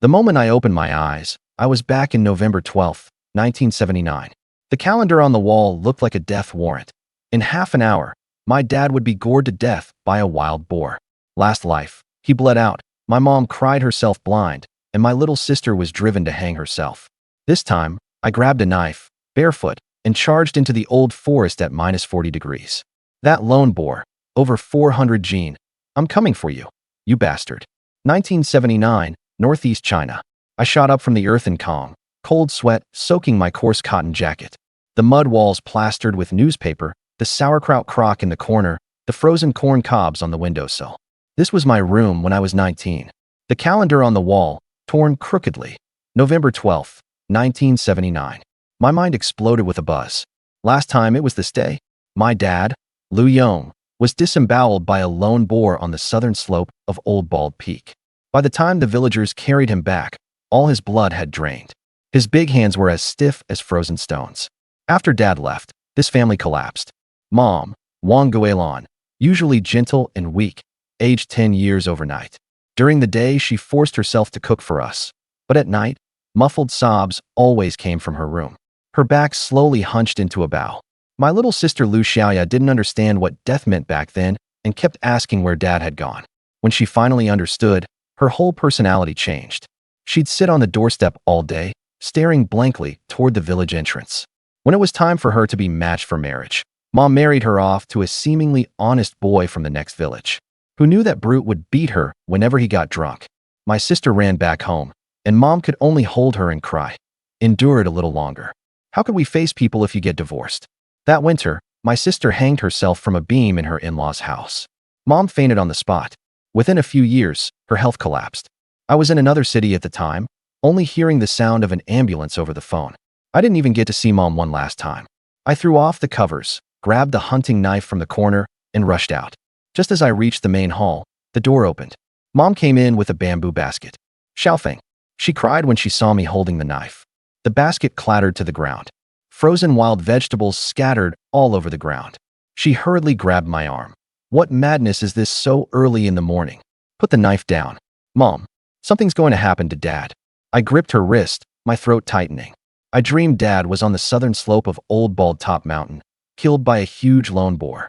The moment I opened my eyes, I was back in November 12th, 1979. The calendar on the wall looked like a death warrant. In half an hour, my dad would be gored to death by a wild boar. Last life, he bled out, my mom cried herself blind, and my little sister was driven to hang herself. This time, I grabbed a knife, barefoot, and charged into the old forest at -40 degrees. That lone boar, over 400 gene. I'm coming for you, you bastard. 1979, Northeast China. I shot up from the earth in calm, cold sweat soaking my coarse cotton jacket. The mud walls plastered with newspaper, the sauerkraut crock in the corner, the frozen corn cobs on the windowsill. This was my room when I was 19. The calendar on the wall, torn crookedly. November 12th, 1979. My mind exploded with a buzz. Last time it was this day, my dad, Liu Yong, was disemboweled by a lone boar on the southern slope of Old Bald Peak. By the time the villagers carried him back, all his blood had drained. His big hands were as stiff as frozen stones. After Dad left, this family collapsed. Mom, Wang Guilin, usually gentle and weak, aged 10 years overnight. During the day, she forced herself to cook for us. But at night, muffled sobs always came from her room. Her back slowly hunched into a bow. My little sister Lu Xiaoya didn't understand what death meant back then and kept asking where Dad had gone. When she finally understood, her whole personality changed. She'd sit on the doorstep all day, staring blankly toward the village entrance. When it was time for her to be matched for marriage, Mom married her off to a seemingly honest boy from the next village, who knew that Brute would beat her whenever he got drunk. My sister ran back home, and Mom could only hold her and cry. Endure it a little longer. How could we face people if you get divorced? That winter, my sister hanged herself from a beam in her in-laws' house. Mom fainted on the spot. Within a few years, her health collapsed. I was in another city at the time, only hearing the sound of an ambulance over the phone. I didn't even get to see Mom one last time. I threw off the covers, grabbed the hunting knife from the corner, and rushed out. Just as I reached the main hall, the door opened. Mom came in with a bamboo basket. Xiaofeng, she cried when she saw me holding the knife. The basket clattered to the ground. Frozen wild vegetables scattered all over the ground. She hurriedly grabbed my arm. What madness is this so early in the morning? Put the knife down. Mom, something's going to happen to Dad. I gripped her wrist, my throat tightening. I dreamed Dad was on the southern slope of Old Bald Top Mountain, killed by a huge lone boar.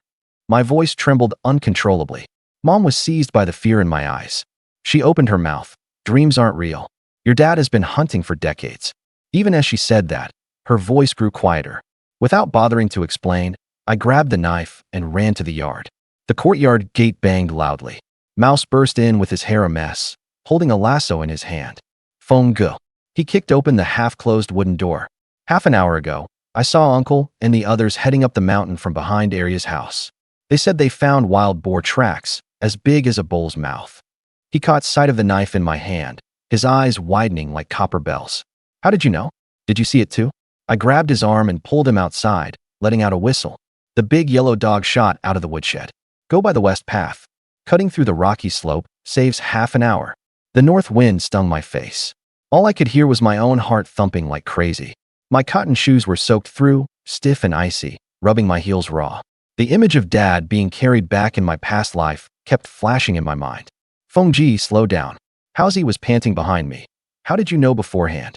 My voice trembled uncontrollably. Mom was seized by the fear in my eyes. She opened her mouth. Dreams aren't real. Your dad has been hunting for decades. Even as she said that, her voice grew quieter. Without bothering to explain, I grabbed the knife and ran to the yard. The courtyard gate banged loudly. Mouse burst in with his hair a mess, holding a lasso in his hand. Feng Gu. He kicked open the half-closed wooden door. Half an hour ago, I saw Uncle and the others heading up the mountain from behind Arya's house. They said they found wild boar tracks, as big as a bull's mouth. He caught sight of the knife in my hand, his eyes widening like copper bells. How did you know? Did you see it too? I grabbed his arm and pulled him outside, letting out a whistle. The big yellow dog shot out of the woodshed. Go by the west path. Cutting through the rocky slope saves half an hour. The north wind stung my face. All I could hear was my own heart thumping like crazy. My cotton shoes were soaked through, stiff and icy, rubbing my heels raw. The image of Dad being carried back in my past life kept flashing in my mind. Feng Ji, slow down. Howsy was panting behind me. How did you know beforehand?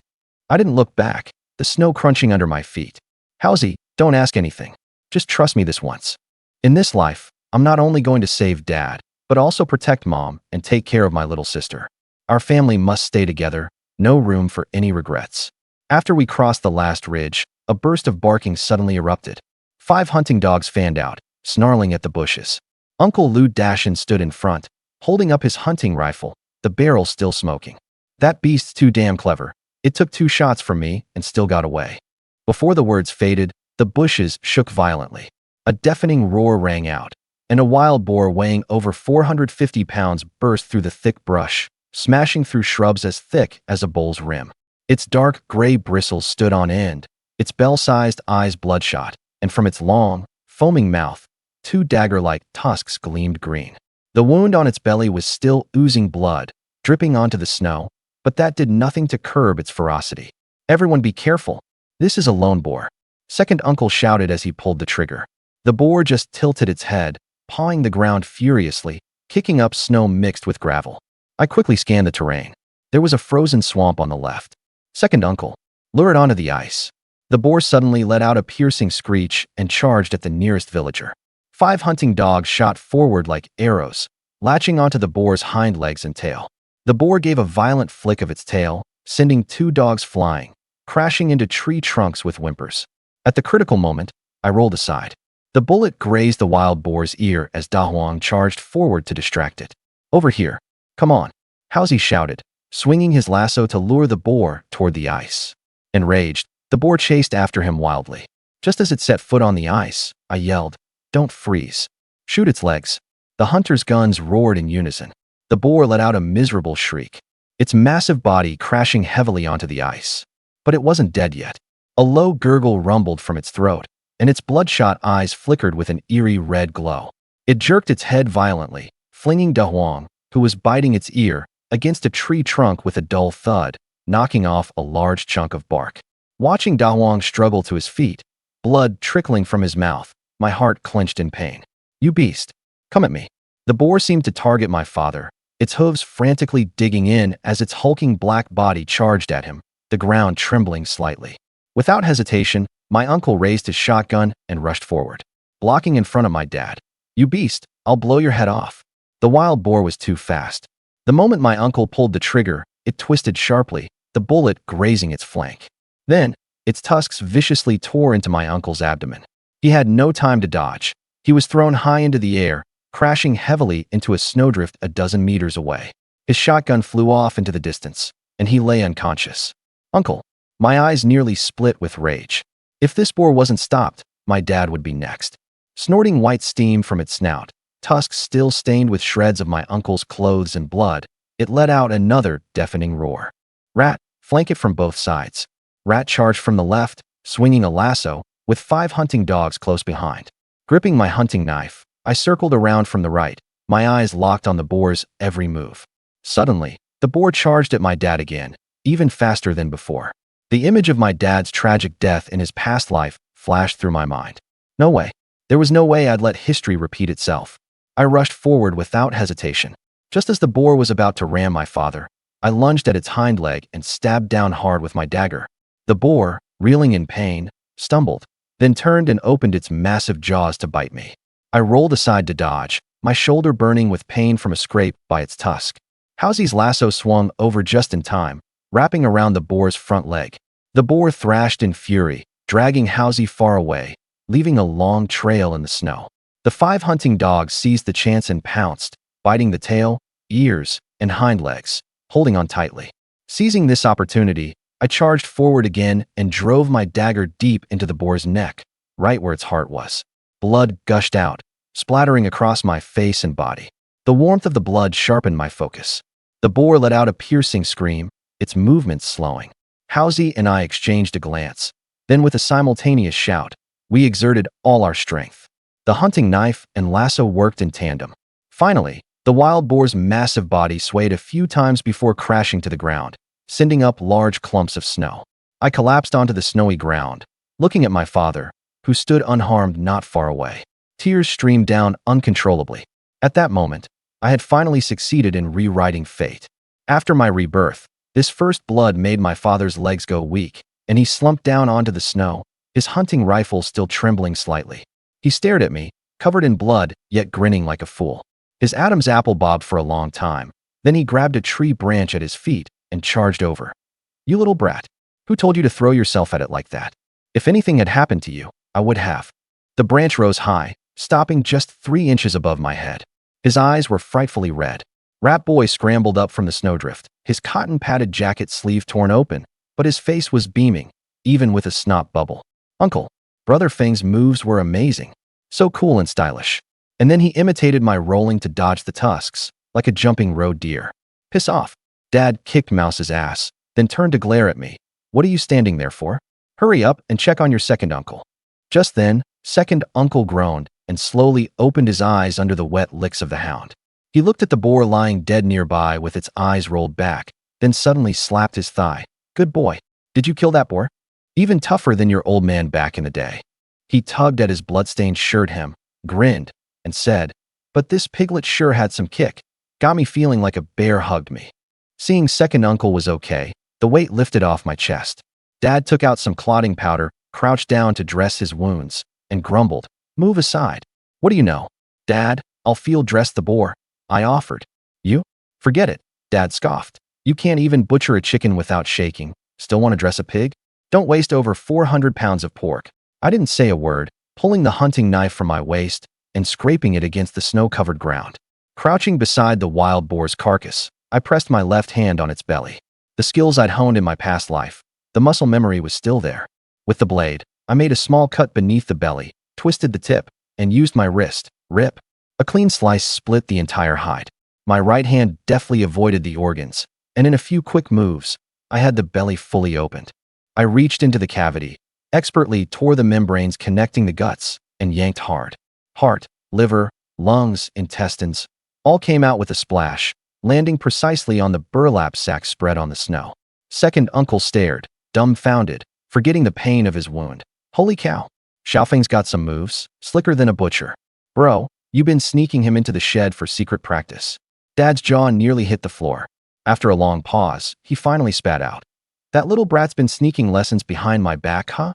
I didn't look back, the snow crunching under my feet. Howsy, don't ask anything. Just trust me this once. In this life, I'm not only going to save Dad, but also protect Mom and take care of my little sister. Our family must stay together, no room for any regrets. After we crossed the last ridge, a burst of barking suddenly erupted. 5 hunting dogs fanned out, snarling at the bushes. Uncle Liu Dashin stood in front, holding up his hunting rifle, the barrel still smoking. That beast's too damn clever. It took 2 shots from me and still got away. Before the words faded, the bushes shook violently. A deafening roar rang out, and a wild boar weighing over 450 pounds burst through the thick brush, smashing through shrubs as thick as a bull's rim. Its dark gray bristles stood on end, its bell-sized eyes bloodshot, and from its long, foaming mouth, 2 dagger-like tusks gleamed green. The wound on its belly was still oozing blood, dripping onto the snow, but that did nothing to curb its ferocity. Everyone be careful. This is a lone boar. Second uncle shouted as he pulled the trigger. The boar just tilted its head, pawing the ground furiously, kicking up snow mixed with gravel. I quickly scanned the terrain. There was a frozen swamp on the left. Second uncle. Lure it onto the ice. The boar suddenly let out a piercing screech and charged at the nearest villager. 5 hunting dogs shot forward like arrows, latching onto the boar's hind legs and tail. The boar gave a violent flick of its tail, sending 2 dogs flying, crashing into tree trunks with whimpers. At the critical moment, I rolled aside. The bullet grazed the wild boar's ear as Da Huang charged forward to distract it. Over here. Come on. Hauzi shouted, swinging his lasso to lure the boar toward the ice. Enraged, the boar chased after him wildly. Just as it set foot on the ice, I yelled, "Don't freeze. Shoot its legs." The hunter's guns roared in unison. The boar let out a miserable shriek, its massive body crashing heavily onto the ice. But it wasn't dead yet. A low gurgle rumbled from its throat, and its bloodshot eyes flickered with an eerie red glow. It jerked its head violently, flinging Da Huang, who was biting its ear, against a tree trunk with a dull thud, knocking off a large chunk of bark. Watching Da Huang struggle to his feet, blood trickling from his mouth, my heart clenched in pain. "You beast, come at me." The boar seemed to target my father, its hooves frantically digging in as its hulking black body charged at him, the ground trembling slightly. Without hesitation, my uncle raised his shotgun and rushed forward, blocking in front of my dad. "You beast, I'll blow your head off." The wild boar was too fast. The moment my uncle pulled the trigger, it twisted sharply, the bullet grazing its flank. Then, its tusks viciously tore into my uncle's abdomen. He had no time to dodge. He was thrown high into the air, crashing heavily into a snowdrift a dozen meters away. His shotgun flew off into the distance, and he lay unconscious. "Uncle." My eyes nearly split with rage. If this boar wasn't stopped, my dad would be next. Snorting white steam from its snout, tusks still stained with shreds of my uncle's clothes and blood, it let out another deafening roar. "Rat, flank it from both sides." Rat charged from the left, swinging a lasso, with 5 hunting dogs close behind. Gripping my hunting knife, I circled around from the right, my eyes locked on the boar's every move. Suddenly, the boar charged at my dad again, even faster than before. The image of my dad's tragic death in his past life flashed through my mind. No way. There was no way I'd let history repeat itself. I rushed forward without hesitation. Just as the boar was about to ram my father, I lunged at its hind leg and stabbed down hard with my dagger. The boar, reeling in pain, stumbled, then turned and opened its massive jaws to bite me. I rolled aside to dodge, my shoulder burning with pain from a scrape by its tusk. Hauzi's lasso swung over just in time, wrapping around the boar's front leg. The boar thrashed in fury, dragging Hauzi far away, leaving a long trail in the snow. The 5 hunting dogs seized the chance and pounced, biting the tail, ears, and hind legs, holding on tightly. Seizing this opportunity, I charged forward again and drove my dagger deep into the boar's neck, right where its heart was. Blood gushed out, splattering across my face and body. The warmth of the blood sharpened my focus. The boar let out a piercing scream, its movements slowing. Hauzi and I exchanged a glance. Then with a simultaneous shout, we exerted all our strength. The hunting knife and lasso worked in tandem. Finally, the wild boar's massive body swayed a few times before crashing to the ground, sending up large clumps of snow. I collapsed onto the snowy ground, looking at my father, who stood unharmed not far away. Tears streamed down uncontrollably. At that moment, I had finally succeeded in rewriting fate. After my rebirth, this first blood made my father's legs go weak, and he slumped down onto the snow, his hunting rifle still trembling slightly. He stared at me, covered in blood, yet grinning like a fool. His Adam's apple bobbed for a long time. Then he grabbed a tree branch at his feet and charged over. "You little brat. Who told you to throw yourself at it like that? If anything had happened to you, I would have." The branch rose high, stopping just 3 inches above my head. His eyes were frightfully red. Rat Boy scrambled up from the snowdrift, his cotton-padded jacket sleeve torn open, but his face was beaming, even with a snot bubble. "Uncle." Brother Fang's moves were amazing. So cool and stylish. And then he imitated my rolling to dodge the tusks, like a jumping road deer. "Piss off." Dad kicked Mouse's ass, then turned to glare at me. "What are you standing there for? Hurry up and check on your second uncle." Just then, second uncle groaned and slowly opened his eyes under the wet licks of the hound. He looked at the boar lying dead nearby with its eyes rolled back, then suddenly slapped his thigh. "Good boy. Did you kill that boar? Even tougher than your old man back in the day." He tugged at his bloodstained shirt hem, grinned, and said, "But this piglet sure had some kick. Got me feeling like a bear hugged me." Seeing second uncle was okay, the weight lifted off my chest. Dad took out some clotting powder, crouched down to dress his wounds, and grumbled, "Move aside." "What do you know?" "Dad, I'll field dress the boar," I offered. "You? Forget it," Dad scoffed. "You can't even butcher a chicken without shaking. Still want to dress a pig? Don't waste over 400 pounds of pork." I didn't say a word, pulling the hunting knife from my waist and scraping it against the snow-covered ground. Crouching beside the wild boar's carcass, I pressed my left hand on its belly. The skills I'd honed in my past life, the muscle memory was still there. With the blade, I made a small cut beneath the belly, twisted the tip, and used my wrist, rip. A clean slice split the entire hide. My right hand deftly avoided the organs, and in a few quick moves, I had the belly fully opened. I reached into the cavity, expertly tore the membranes connecting the guts, and yanked hard. Heart, liver, lungs, intestines, all came out with a splash, landing precisely on the burlap sack spread on the snow. Second uncle stared, dumbfounded, forgetting the pain of his wound. "Holy cow. Xiaofeng's got some moves, slicker than a butcher. Bro, you been sneaking him into the shed for secret practice." Dad's jaw nearly hit the floor. After a long pause, he finally spat out, "That little brat's been sneaking lessons behind my back, huh?"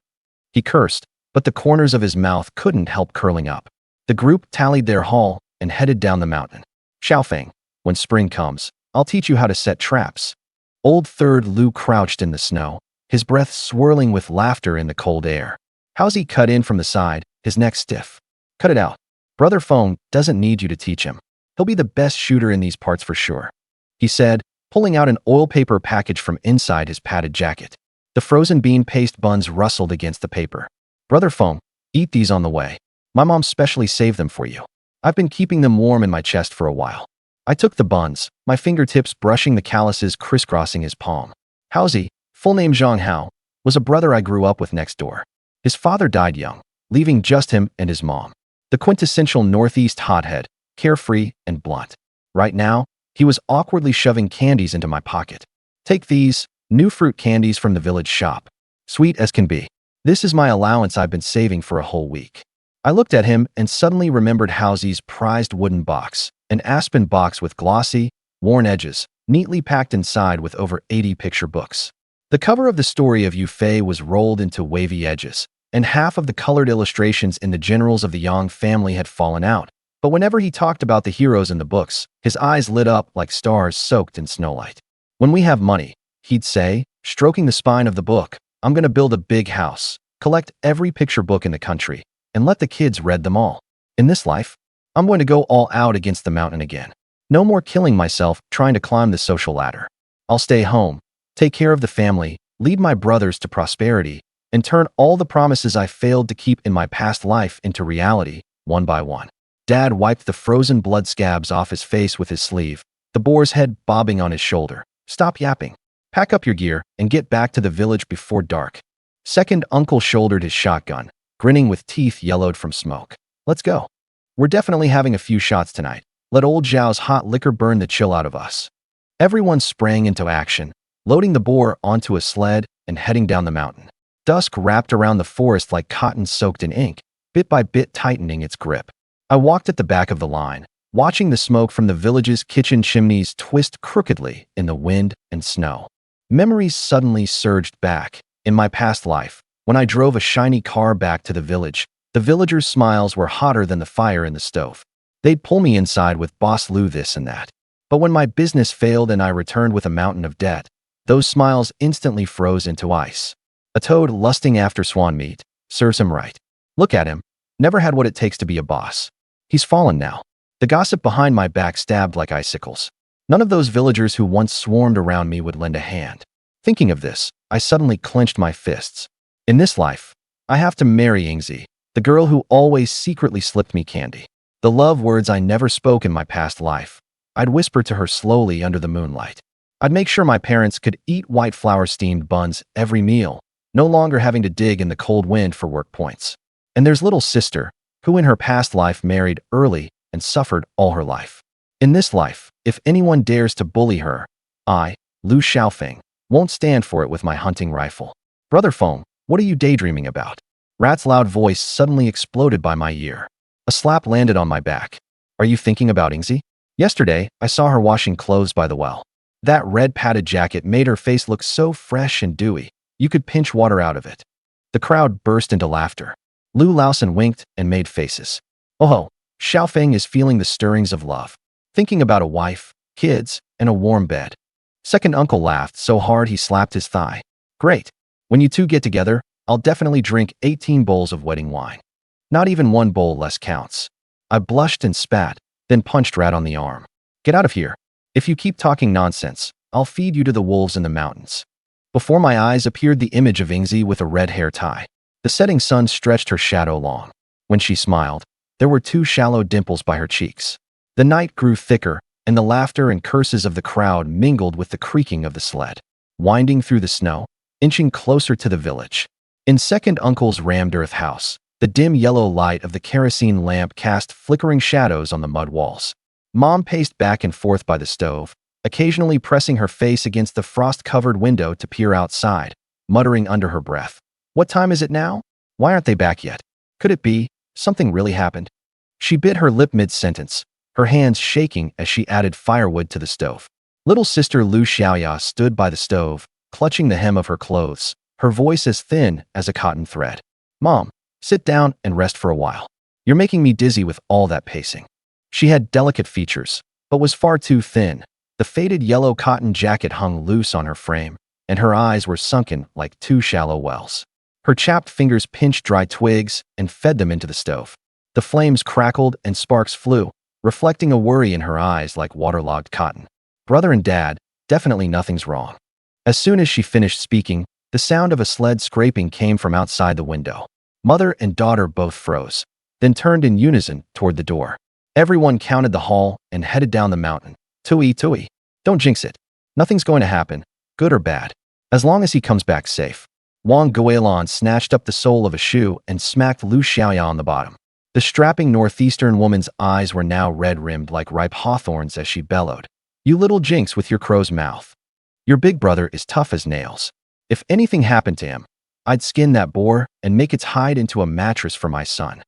He cursed, but the corners of his mouth couldn't help curling up. The group tallied their haul and headed down the mountain. "Xiaofeng, when spring comes, I'll teach you how to set traps." Old Third Lu crouched in the snow, his breath swirling with laughter in the cold air. How's he cut in from the side, his neck stiff? "Cut it out. Brother Feng doesn't need you to teach him. He'll be the best shooter in these parts for sure," he said, pulling out an oil paper package from inside his padded jacket. The frozen bean paste buns rustled against the paper. "Brother Feng, eat these on the way. My mom specially saved them for you. I've been keeping them warm in my chest for a while." I took the buns, my fingertips brushing the calluses crisscrossing his palm. Haozi, full name Zhang Hao, was a brother I grew up with next door. His father died young, leaving just him and his mom. The quintessential Northeast hothead, carefree and blunt. Right now, he was awkwardly shoving candies into my pocket. "Take these, new fruit candies from the village shop. Sweet as can be. This is my allowance I've been saving for a whole week." I looked at him and suddenly remembered Haozi's prized wooden box, an aspen box with glossy, worn edges, neatly packed inside with over 80 picture books. The cover of the story of Yu Fei was rolled into wavy edges, and half of the colored illustrations in the generals of the Yang family had fallen out. But whenever he talked about the heroes in the books, his eyes lit up like stars soaked in snowlight. "When we have money," he'd say, stroking the spine of the book, "I'm gonna build a big house, collect every picture book in the country, and let the kids read them all. In this life, I'm going to go all out against the mountain again. No more killing myself trying to climb the social ladder. I'll stay home, take care of the family, lead my brothers to prosperity, and turn all the promises I failed to keep in my past life into reality, one by one." Dad wiped the frozen blood scabs off his face with his sleeve, the boar's head bobbing on his shoulder. "Stop yapping. Pack up your gear and get back to the village before dark." Second uncle shouldered his shotgun, grinning with teeth yellowed from smoke. "Let's go. We're definitely having a few shots tonight. Let old Zhao's hot liquor burn the chill out of us." Everyone sprang into action, loading the boar onto a sled and heading down the mountain. Dusk wrapped around the forest like cotton soaked in ink, bit by bit tightening its grip. I walked at the back of the line, watching the smoke from the village's kitchen chimneys twist crookedly in the wind and snow. Memories suddenly surged back. In my past life, when I drove a shiny car back to the villagers' smiles were hotter than the fire in the stove. They'd pull me inside with Boss Lou this and that. But when my business failed and I returned with a mountain of debt, those smiles instantly froze into ice. A toad lusting after swan meat serves him right. Look at him. Never had what it takes to be a boss. He's fallen now. The gossip behind my back stabbed like icicles. None of those villagers who once swarmed around me would lend a hand. Thinking of this, I suddenly clenched my fists. In this life, I have to marry Yingzi, the girl who always secretly slipped me candy. The love words I never spoke in my past life, I'd whisper to her slowly under the moonlight. I'd make sure my parents could eat white flour steamed buns every meal, no longer having to dig in the cold wind for work points. And there's little sister, who in her past life married early and suffered all her life. In this life, if anyone dares to bully her, I, Lu Xiaofeng, won't stand for it with my hunting rifle. "Brother Feng, what are you daydreaming about?" Rat's loud voice suddenly exploded by my ear. A slap landed on my back. "Are you thinking about Yingzi? Yesterday, I saw her washing clothes by the well. That red padded jacket made her face look so fresh and dewy, you could pinch water out of it. The crowd burst into laughter. Lu Laosan winked and made faces. Oh, Xiaofeng is feeling the stirrings of love, thinking about a wife, kids, and a warm bed. Second uncle laughed so hard he slapped his thigh. Great. When you two get together, I'll definitely drink 18 bowls of wedding wine. Not even one bowl less counts. I blushed and spat, then punched Rat on the arm. Get out of here. If you keep talking nonsense, I'll feed you to the wolves in the mountains. Before my eyes appeared the image of Ingzi with a red hair tie. The setting sun stretched her shadow long. When she smiled, there were two shallow dimples by her cheeks. The night grew thicker, and the laughter and curses of the crowd mingled with the creaking of the sled, winding through the snow, inching closer to the village. In second uncle's rammed earth house, the dim yellow light of the kerosene lamp cast flickering shadows on the mud walls. Mom paced back and forth by the stove, occasionally pressing her face against the frost-covered window to peer outside, muttering under her breath. What time is it now? Why aren't they back yet? Could it be something really happened? She bit her lip mid-sentence, her hands shaking as she added firewood to the stove. Little sister Lu Xiaoya stood by the stove, clutching the hem of her clothes, her voice as thin as a cotton thread. Mom, sit down and rest for a while. You're making me dizzy with all that pacing. She had delicate features, but was far too thin. The faded yellow cotton jacket hung loose on her frame, and her eyes were sunken like two shallow wells. Her chapped fingers pinched dry twigs and fed them into the stove. The flames crackled and sparks flew, reflecting a worry in her eyes like waterlogged cotton. Brother and Dad, definitely nothing's wrong. As soon as she finished speaking, the sound of a sled scraping came from outside the window. Mother and daughter both froze, then turned in unison toward the door. Everyone counted the hall and headed down the mountain. Tui, Tui, don't jinx it. Nothing's going to happen, good or bad, as long as he comes back safe. Wang Guilin snatched up the sole of a shoe and smacked Lu Xiaoya on the bottom. The strapping northeastern woman's eyes were now red-rimmed like ripe hawthorns as she bellowed. You little jinx with your crow's mouth. Your big brother is tough as nails. If anything happened to him, I'd skin that boar and make its hide into a mattress for my son.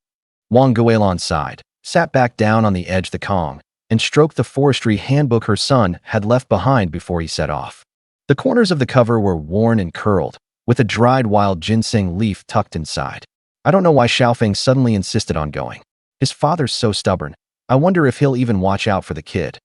Wang Guilin sighed, sat back down on the edge of the Kong, and stroked the forestry handbook her son had left behind before he set off. The corners of the cover were worn and curled, with a dried wild ginseng leaf tucked inside. I don't know why Xiaofeng suddenly insisted on going. His father's so stubborn. I wonder if he'll even watch out for the kid.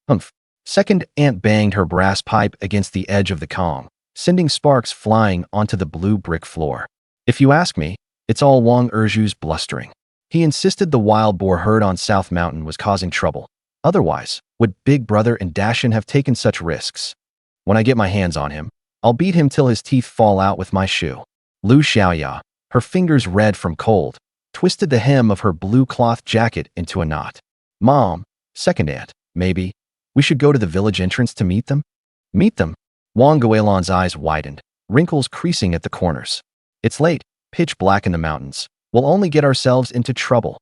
Humph. Second aunt banged her brass pipe against the edge of the Kong, sending sparks flying onto the blue brick floor. If you ask me, it's all Wang Erju's blustering. He insisted the wild boar herd on South Mountain was causing trouble. Otherwise, would Big Brother and Dashin have taken such risks? When I get my hands on him, I'll beat him till his teeth fall out with my shoe. Lu Xiaoya, her fingers red from cold, twisted the hem of her blue cloth jacket into a knot. Mom, second aunt, maybe. We should go to the village entrance to meet them? Meet them? Wang Guilin's eyes widened, wrinkles creasing at the corners. It's late, pitch black in the mountains. We'll only get ourselves into trouble.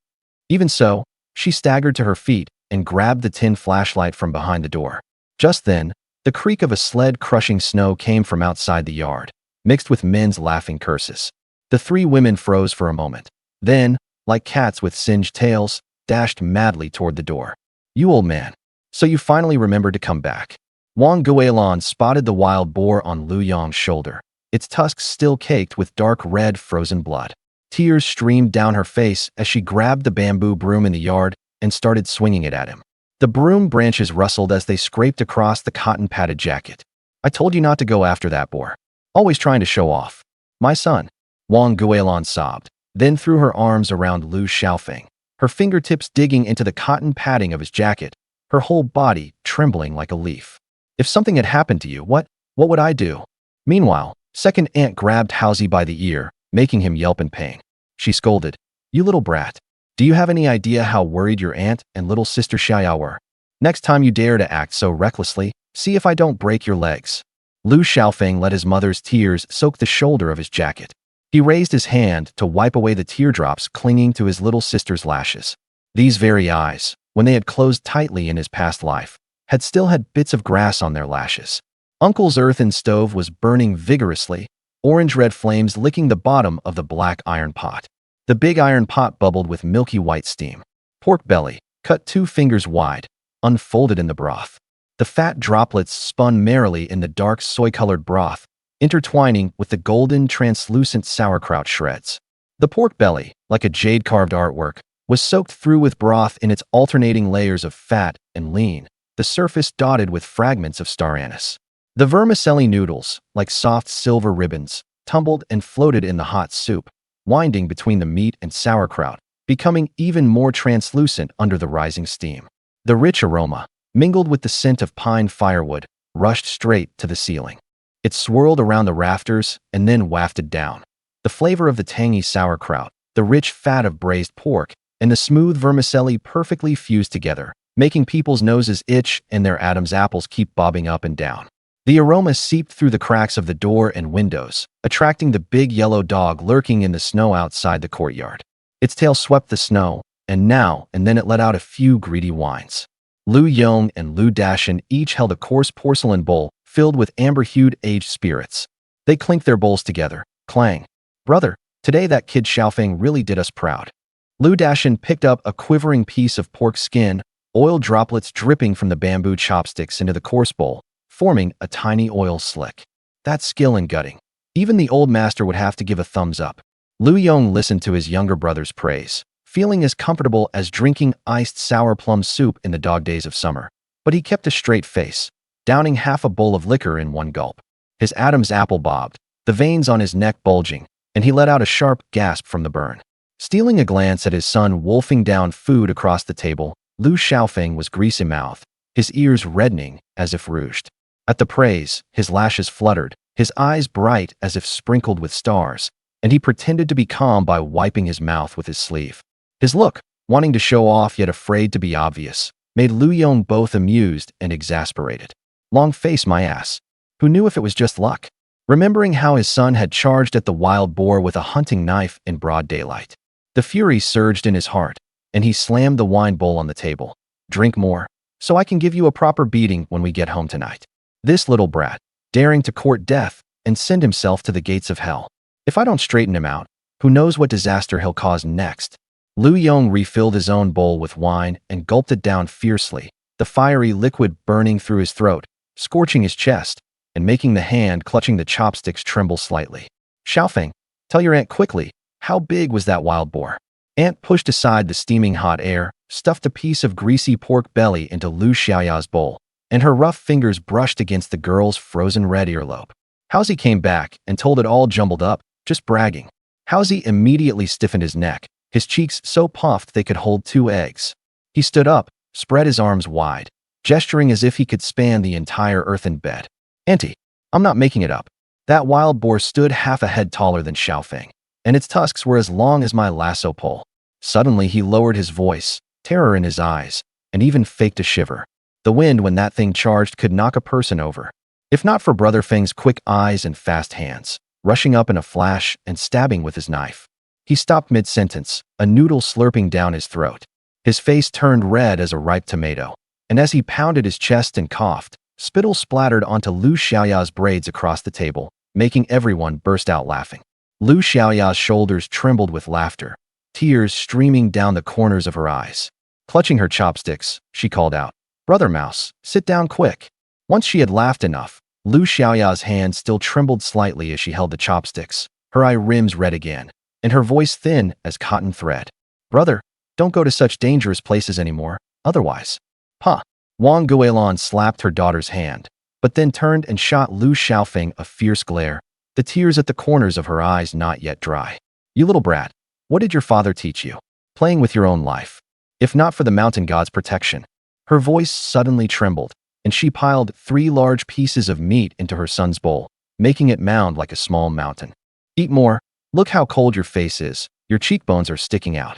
Even so, she staggered to her feet and grabbed the tin flashlight from behind the door. Just then, the creak of a sled crushing snow came from outside the yard, mixed with men's laughing curses. The three women froze for a moment. Then, like cats with singed tails, dashed madly toward the door. You old man. So you finally remembered to come back. Wang Guilin spotted the wild boar on Lu Yang's shoulder, its tusks still caked with dark red frozen blood. Tears streamed down her face as she grabbed the bamboo broom in the yard and started swinging it at him. The broom branches rustled as they scraped across the cotton-padded jacket. I told you not to go after that boar. Always trying to show off. My son. Wang Guilin sobbed, then threw her arms around Lu Xiaofeng, her fingertips digging into the cotton padding of his jacket, her whole body trembling like a leaf. If something had happened to you, what would I do? Meanwhile, second aunt grabbed Hausi by the ear, making him yelp in pain. She scolded, You little brat. Do you have any idea how worried your aunt and little sister Xiaoya were? Next time you dare to act so recklessly, see if I don't break your legs. Lu Xiaofeng let his mother's tears soak the shoulder of his jacket. He raised his hand to wipe away the teardrops clinging to his little sister's lashes. These very eyes, when they had closed tightly in his past life, had still had bits of grass on their lashes. Uncle's earthen stove was burning vigorously, orange-red flames licking the bottom of the black iron pot. The big iron pot bubbled with milky white steam. Pork belly, cut 2 fingers wide, unfolded in the broth. The fat droplets spun merrily in the dark soy-colored broth, intertwining with the golden, translucent sauerkraut shreds. The pork belly, like a jade-carved artwork, was soaked through with broth in its alternating layers of fat and lean, the surface dotted with fragments of star anise. The vermicelli noodles, like soft silver ribbons, tumbled and floated in the hot soup, winding between the meat and sauerkraut, becoming even more translucent under the rising steam. The rich aroma, mingled with the scent of pine firewood, rushed straight to the ceiling. It swirled around the rafters and then wafted down. The flavor of the tangy sauerkraut, the rich fat of braised pork, and the smooth vermicelli perfectly fused together, making people's noses itch and their Adam's apples keep bobbing up and down. The aroma seeped through the cracks of the door and windows, attracting the big yellow dog lurking in the snow outside the courtyard. Its tail swept the snow, and now and then it let out a few greedy whines. Lu Yong and Lu Dashin each held a coarse porcelain bowl filled with amber-hued aged spirits. They clinked their bowls together, clang. "Brother, today that kid Xiaofeng really did us proud." Lu Dashin picked up a quivering piece of pork skin, oil droplets dripping from the bamboo chopsticks into the coarse bowl, forming a tiny oil slick. That's skill in gutting. Even the old master would have to give a thumbs up. Lu Yong listened to his younger brother's praise, feeling as comfortable as drinking iced sour plum soup in the dog days of summer. But he kept a straight face, downing half a bowl of liquor in one gulp. His Adam's apple bobbed, the veins on his neck bulging, and he let out a sharp gasp from the burn. Stealing a glance at his son wolfing down food across the table, Lu Xiaofeng was greasy-mouthed, his ears reddening as if rouged. At the praise, his lashes fluttered, his eyes bright as if sprinkled with stars, and he pretended to be calm by wiping his mouth with his sleeve. His look, wanting to show off yet afraid to be obvious, made Lu Yong both amused and exasperated. Long face my ass. Who knew if it was just luck? Remembering how his son had charged at the wild boar with a hunting knife in broad daylight. The fury surged in his heart, and he slammed the wine bowl on the table. "Drink more, so I can give you a proper beating when we get home tonight. This little brat, daring to court death and send himself to the gates of hell. If I don't straighten him out, who knows what disaster he'll cause next." Lu Yong refilled his own bowl with wine and gulped it down fiercely, the fiery liquid burning through his throat, scorching his chest, and making the hand clutching the chopsticks tremble slightly. "Xiaofeng, tell your aunt quickly, how big was that wild boar?" Aunt pushed aside the steaming hot air, stuffed a piece of greasy pork belly into Lu Xiaoya's bowl, and her rough fingers brushed against the girl's frozen red earlobe. Hausi came back and told it all jumbled up, just bragging. Hausi immediately stiffened his neck, his cheeks so puffed they could hold 2 eggs. He stood up, spread his arms wide, gesturing as if he could span the entire earthen bed. "Auntie, I'm not making it up. That wild boar stood half a head taller than Xiaofeng, and its tusks were as long as my lasso pole." Suddenly he lowered his voice, terror in his eyes, and even faked a shiver. The wind when that thing charged could knock a person over. If not for Brother Feng's quick eyes and fast hands, rushing up in a flash and stabbing with his knife. He stopped mid-sentence, a noodle slurping down his throat. His face turned red as a ripe tomato, and as he pounded his chest and coughed, spittle splattered onto Lu Xiaoya's braids across the table, making everyone burst out laughing. Lu Xiaoya's shoulders trembled with laughter, tears streaming down the corners of her eyes. Clutching her chopsticks, she called out, "Brother Mouse, sit down quick." Once she had laughed enough, Lu Xiaoya's hand still trembled slightly as she held the chopsticks, her eye rims red again, and her voice thin as cotton thread. "Brother, don't go to such dangerous places anymore, otherwise." "Huh." Wang Guilin slapped her daughter's hand, but then turned and shot Lu Xiaofeng a fierce glare, the tears at the corners of her eyes not yet dry. "You little brat, what did your father teach you? Playing with your own life. If not for the mountain god's protection." Her voice suddenly trembled, and she piled 3 large pieces of meat into her son's bowl, making it mound like a small mountain. "Eat more. Look how cold your face is. Your cheekbones are sticking out."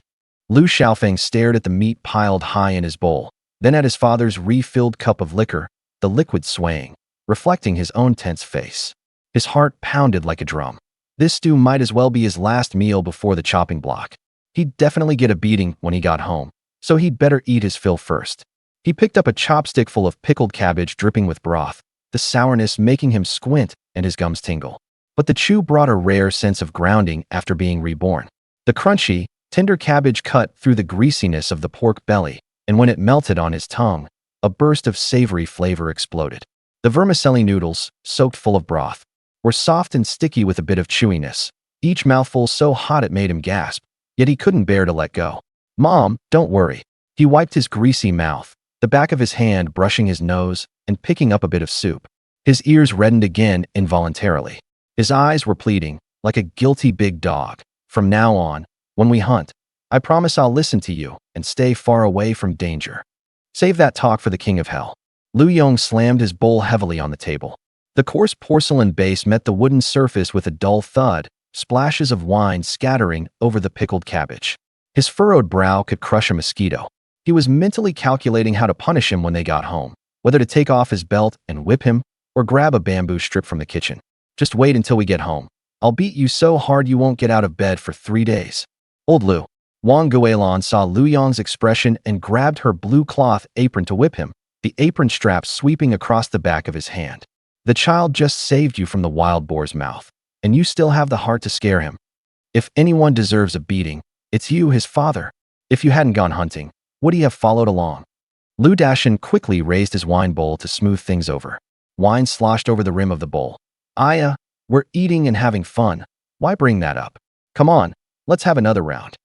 Lu Xiaofeng stared at the meat piled high in his bowl, then at his father's refilled cup of liquor, the liquid swaying, reflecting his own tense face. His heart pounded like a drum. This stew might as well be his last meal before the chopping block. He'd definitely get a beating when he got home, so he'd better eat his fill first. He picked up a chopstick full of pickled cabbage dripping with broth, the sourness making him squint and his gums tingle. But the chew brought a rare sense of grounding after being reborn. The crunchy, tender cabbage cut through the greasiness of the pork belly, and when it melted on his tongue, A burst of savory flavor exploded. The vermicelli noodles, soaked full of broth, were soft and sticky with a bit of chewiness, each mouthful so hot it made him gasp, yet he couldn't bear to let go. "Mom, don't worry." He wiped his greasy mouth, the back of his hand brushing his nose and picking up a bit of soup. His ears reddened again involuntarily. His eyes were pleading, like a guilty big dog. "From now on, when we hunt, I promise I'll listen to you and stay far away from danger." "Save that talk for the king of hell." Lu Yong slammed his bowl heavily on the table. The coarse porcelain base met the wooden surface with a dull thud, splashes of wine scattering over the pickled cabbage. His furrowed brow could crush a mosquito. He was mentally calculating how to punish him when they got home, whether to take off his belt and whip him or grab a bamboo strip from the kitchen. "Just wait until we get home. I'll beat you so hard you won't get out of bed for 3 days. Old Lu." Wang Guilin saw Lu Yong's expression and grabbed her blue cloth apron to whip him, the apron strap sweeping across the back of his hand. "The child just saved you from the wild boar's mouth, and you still have the heart to scare him. If anyone deserves a beating, it's you, his father. If you hadn't gone hunting, would he have followed along?" Lu Dashin quickly raised his wine bowl to smooth things over. Wine sloshed over the rim of the bowl. We're eating and having fun. Why bring that up? Come on, let's have another round."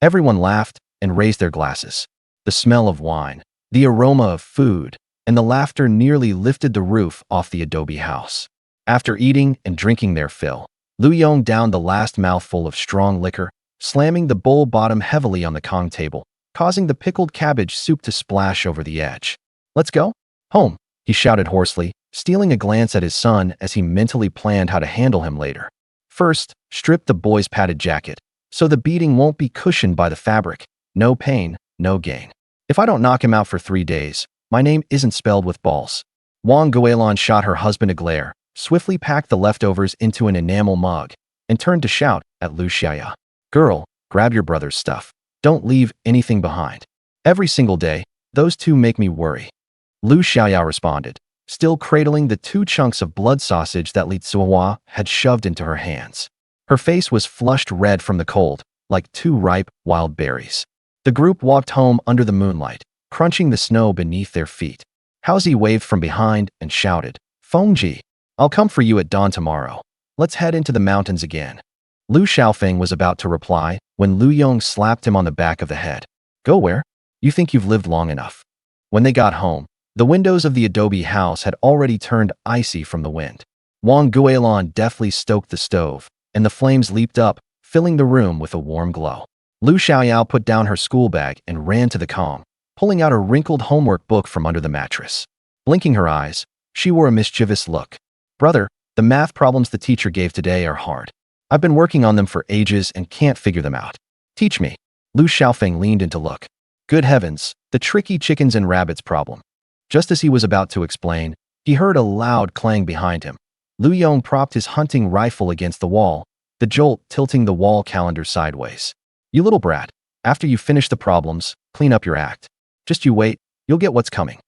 Everyone laughed and raised their glasses. The smell of wine, the aroma of food, and the laughter nearly lifted the roof off the adobe house. After eating and drinking their fill, Lu Yong downed the last mouthful of strong liquor, slamming the bowl bottom heavily on the Kong table, causing the pickled cabbage soup to splash over the edge. "Let's go home," he shouted hoarsely, stealing a glance at his son as he mentally planned how to handle him later. "First, strip the boy's padded jacket, so the beating won't be cushioned by the fabric. No pain, no gain. If I don't knock him out for 3 days, my name isn't spelled with balls." Wang Guilin shot her husband a glare, swiftly packed the leftovers into an enamel mug, and turned to shout at Lu Xiaoya. "Girl, grab your brother's stuff. Don't leave anything behind. Every single day, those two make me worry." Lu Xiaoya responded, still cradling the 2 chunks of blood sausage that Li Tsuhua had shoved into her hands. Her face was flushed red from the cold, like 2 ripe, wild berries. The group walked home under the moonlight, crunching the snow beneath their feet. Haozi waved from behind and shouted, "Fengji, I'll come for you at dawn tomorrow. Let's head into the mountains again." Lu Xiaofeng was about to reply when Lu Yong slapped him on the back of the head. "Go where? You think you've lived long enough." When they got home, the windows of the adobe house had already turned icy from the wind. Wang Guilin deftly stoked the stove, and the flames leaped up, filling the room with a warm glow. Lu Xiaoyao put down her school bag and ran to the calm, pulling out a wrinkled homework book from under the mattress. Blinking her eyes, she wore a mischievous look. "Brother, the math problems the teacher gave today are hard. I've been working on them for ages and can't figure them out. Teach me." Lu Xiaofeng leaned in to look. Good heavens, the tricky chickens and rabbits problem. Just as he was about to explain, he heard a loud clang behind him. Lu Yong propped his hunting rifle against the wall, the jolt tilting the wall calendar sideways. "You little brat, after you finish the problems, clean up your act. Just you wait, you'll get what's coming."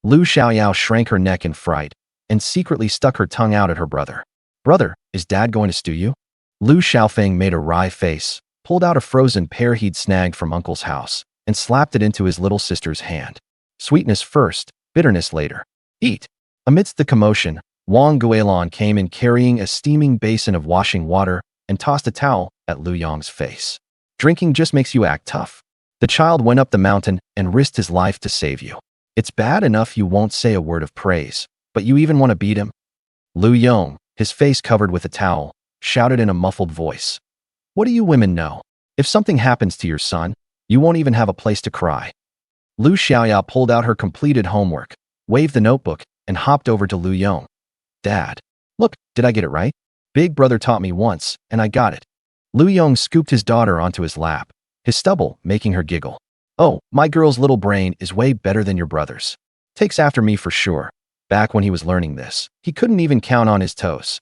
Lu Xiaoyao shrank her neck in fright and secretly stuck her tongue out at her brother. "Brother, is Dad going to stew you?" Lu Xiaofeng made a wry face, pulled out a frozen pear he'd snagged from Uncle's house, and slapped it into his little sister's hand. "Sweetness first, bitterness later. Eat." Amidst the commotion, Wang Guilin came in carrying a steaming basin of washing water and tossed a towel at Lu Yong's face. "Drinking just makes you act tough. The child went up the mountain and risked his life to save you. It's bad enough you won't say a word of praise, but you even want to beat him?" Lu Yong, his face covered with a towel, shouted in a muffled voice. "What do you women know? If something happens to your son, you won't even have a place to cry." Lu Xiaoya pulled out her completed homework, waved the notebook, and hopped over to Lu Yong. "Dad, look, did I get it right? Big brother taught me once, and I got it." Lu Yong scooped his daughter onto his lap, his stubble making her giggle. "Oh, my girl's little brain is way better than your brother's. Takes after me for sure." Back when he was learning this, he couldn't even count on his toes.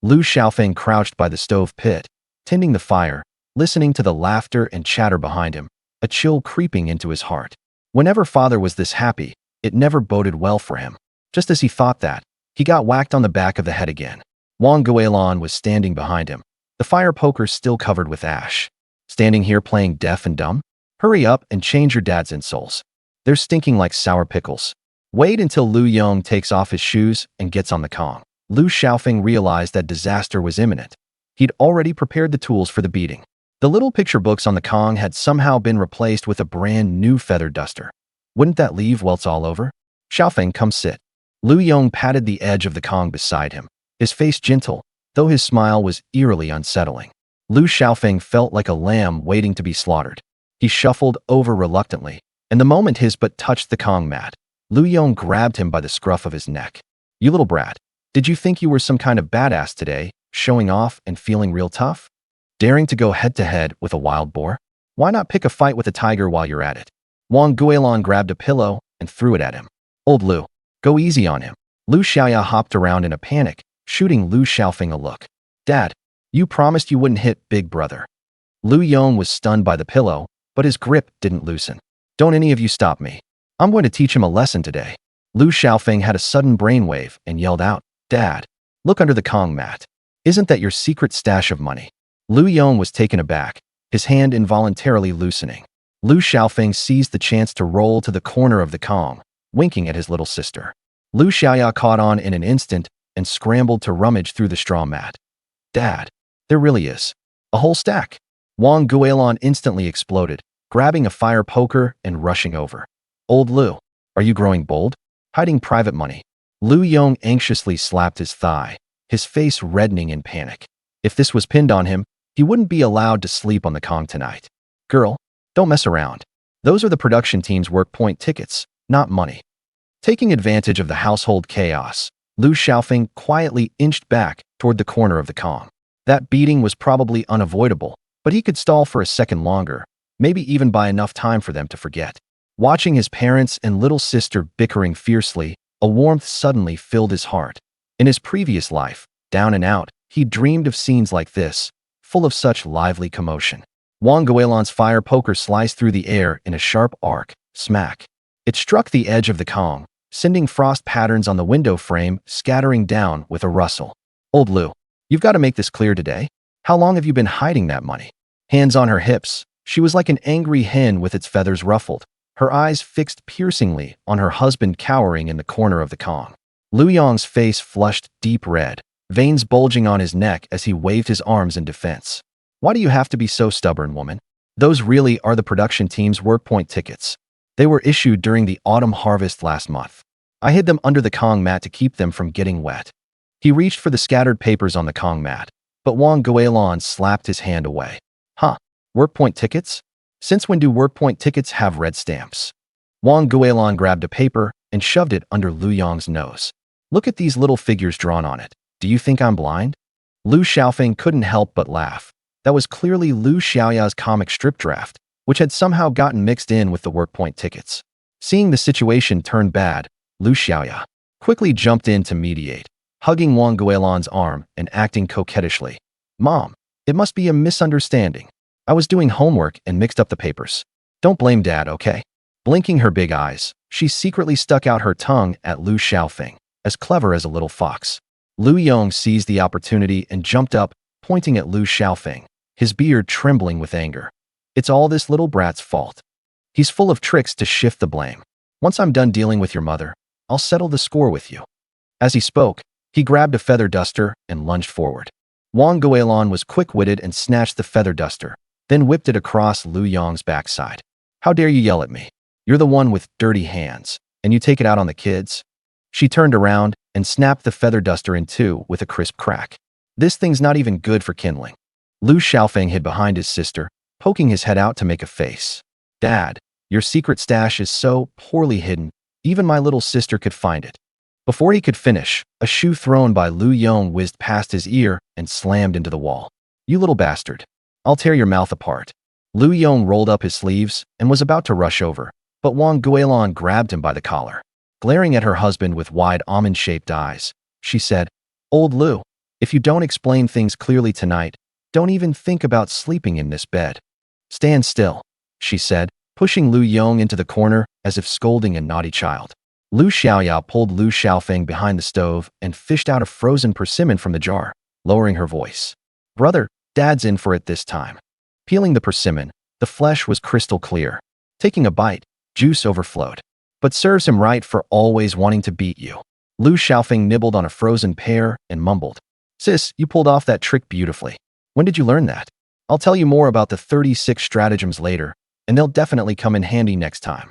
Lu Xiaofeng crouched by the stove pit, tending the fire, listening to the laughter and chatter behind him, a chill creeping into his heart. Whenever father was this happy, it never boded well for him. Just as he thought that, he got whacked on the back of the head again. Wang Guilin was standing behind him, the fire poker still covered with ash. "Standing here playing deaf and dumb? Hurry up and change your dad's insoles. They're stinking like sour pickles." Wait until Lu Yong takes off his shoes and gets on the Kong. Lu Xiaofeng realized that disaster was imminent. He'd already prepared the tools for the beating. The little picture books on the Kong had somehow been replaced with a brand new feather duster. Wouldn't that leave welts all over? Xiaofeng, come sit. Lu Yong patted the edge of the Kong beside him, his face gentle, though his smile was eerily unsettling. Lu Xiaofeng felt like a lamb waiting to be slaughtered. He shuffled over reluctantly, and the moment his butt touched the Kong mat, Lu Yong grabbed him by the scruff of his neck. You little brat, did you think you were some kind of badass today, showing off and feeling real tough? Daring to go head-to-head with a wild boar? Why not pick a fight with a tiger while you're at it? Wang Guilin grabbed a pillow and threw it at him. Old Lu, go easy on him. Lu Xiaoya hopped around in a panic, shooting Lu Xiaofeng a look. Dad, you promised you wouldn't hit Big Brother. Lu Yong was stunned by the pillow, but his grip didn't loosen. Don't any of you stop me. I'm going to teach him a lesson today. Lu Xiaofeng had a sudden brainwave and yelled out, Dad, look under the Kong mat. Isn't that your secret stash of money? Lu Yong was taken aback, his hand involuntarily loosening. Lu Xiaofeng seized the chance to roll to the corner of the Kong, winking at his little sister. Lu Xiaoya caught on in an instant and scrambled to rummage through the straw mat. Dad, there really is a whole stack. Wang Guilin instantly exploded, grabbing a fire poker and rushing over. Old Lu, are you growing bold? Hiding private money? Lu Yong anxiously slapped his thigh, his face reddening in panic. If this was pinned on him, he wouldn't be allowed to sleep on the Kong tonight. Girl, don't mess around. Those are the production team's work point tickets, not money. Taking advantage of the household chaos, Lu Xiaofeng quietly inched back toward the corner of the Kong. That beating was probably unavoidable, but he could stall for a second longer, maybe even buy enough time for them to forget. Watching his parents and little sister bickering fiercely, a warmth suddenly filled his heart. In his previous life, down and out, he dreamed of scenes like this, full of such lively commotion. Wang Guilin's fire poker sliced through the air in a sharp arc, smack. It struck the edge of the Kong, sending frost patterns on the window frame scattering down with a rustle. Old Lu, you've got to make this clear today. How long have you been hiding that money? Hands on her hips, she was like an angry hen with its feathers ruffled, her eyes fixed piercingly on her husband cowering in the corner of the Kong. Lu Yong's face flushed deep red, veins bulging on his neck as he waved his arms in defense. Why do you have to be so stubborn, woman? Those really are the production team's work point tickets. They were issued during the autumn harvest last month. I hid them under the Kong mat to keep them from getting wet. He reached for the scattered papers on the Kong mat, but Wang Guilin slapped his hand away. Huh, work point tickets? Since when do work point tickets have red stamps? Wang Guilin grabbed a paper and shoved it under Lu Yong's nose. Look at these little figures drawn on it. Do you think I'm blind? Lu Xiaofeng couldn't help but laugh. That was clearly Lu Xiaoya's comic strip draft, which had somehow gotten mixed in with the work point tickets. Seeing the situation turn bad, Lu Xiaoya quickly jumped in to mediate, hugging Wang Guilin's arm and acting coquettishly. Mom, it must be a misunderstanding. I was doing homework and mixed up the papers. Don't blame Dad, okay? Blinking her big eyes, she secretly stuck out her tongue at Lu Xiaofeng, as clever as a little fox. Lu Yong seized the opportunity and jumped up, pointing at Lu Xiaofeng, his beard trembling with anger. It's all this little brat's fault. He's full of tricks to shift the blame. Once I'm done dealing with your mother, I'll settle the score with you. As he spoke, he grabbed a feather duster and lunged forward. Wang Guilin was quick-witted and snatched the feather duster, then whipped it across Lu Yong's backside. How dare you yell at me? You're the one with dirty hands, and you take it out on the kids? She turned around and snapped the feather duster in two with a crisp crack. This thing's not even good for kindling. Lu Xiaofeng hid behind his sister, poking his head out to make a face. Dad, your secret stash is so poorly hidden, even my little sister could find it. Before he could finish, a shoe thrown by Lu Yong whizzed past his ear and slammed into the wall. You little bastard. I'll tear your mouth apart. Lu Yong rolled up his sleeves and was about to rush over, but Wang Guilin grabbed him by the collar. Glaring at her husband with wide almond-shaped eyes, she said, Old Lu, if you don't explain things clearly tonight, don't even think about sleeping in this bed. Stand still, she said, pushing Lu Yong into the corner as if scolding a naughty child. Lu Xiaoya pulled Lu Xiaofeng behind the stove and fished out a frozen persimmon from the jar, lowering her voice. Brother, Dad's in for it this time. Peeling the persimmon, the flesh was crystal clear. Taking a bite, juice overflowed. but serves him right for always wanting to beat you. Lu Xiaofeng nibbled on a frozen pear and mumbled, "Sis, you pulled off that trick beautifully. When did you learn that? I'll tell you more about the 36 stratagems later, and they'll definitely come in handy next time."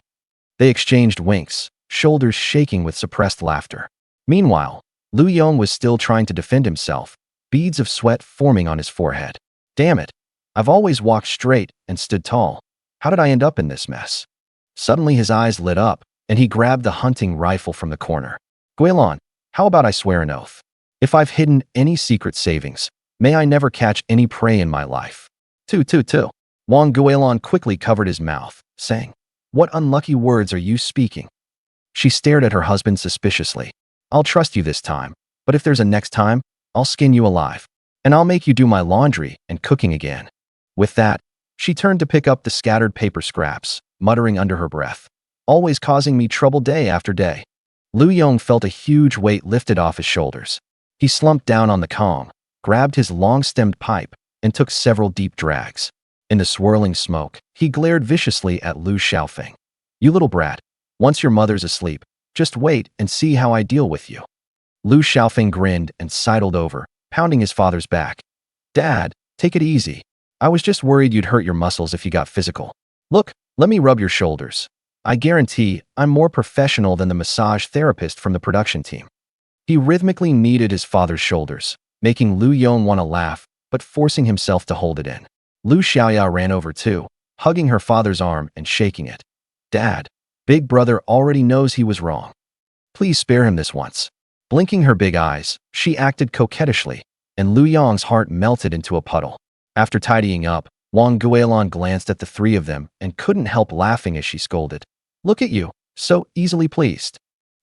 They exchanged winks, shoulders shaking with suppressed laughter. Meanwhile, Lu Yong was still trying to defend himself, beads of sweat forming on his forehead. Damn it. I've always walked straight and stood tall. How did I end up in this mess? Suddenly his eyes lit up, and he grabbed the hunting rifle from the corner. Guilin, how about I swear an oath? If I've hidden any secret savings, may I never catch any prey in my life. Tu. Wang Guilin quickly covered his mouth, saying, "What unlucky words are you speaking?" She stared at her husband suspiciously. "I'll trust you this time, but if there's a next time, I'll skin you alive, and I'll make you do my laundry and cooking again." With that, she turned to pick up the scattered paper scraps, muttering under her breath, "Always causing me trouble day after day." Lu Yong felt a huge weight lifted off his shoulders. He slumped down on the Kong, grabbed his long-stemmed pipe, and took several deep drags. In the swirling smoke, he glared viciously at Lu Xiaofeng. "You little brat, once your mother's asleep, just wait and see how I deal with you." Lu Xiaofeng grinned and sidled over, pounding his father's back. "Dad, take it easy. I was just worried you'd hurt your muscles if you got physical. Look, let me rub your shoulders. I guarantee I'm more professional than the massage therapist from the production team." He rhythmically kneaded his father's shoulders, making Lu Yong want to laugh, but forcing himself to hold it in. Lu Xiaoya ran over too, hugging her father's arm and shaking it. "Dad, big brother already knows he was wrong. Please spare him this once." Blinking her big eyes, she acted coquettishly, and Lu Yong's heart melted into a puddle. After tidying up, Wang Guilin glanced at the three of them and couldn't help laughing as she scolded. "Look at you, so easily pleased.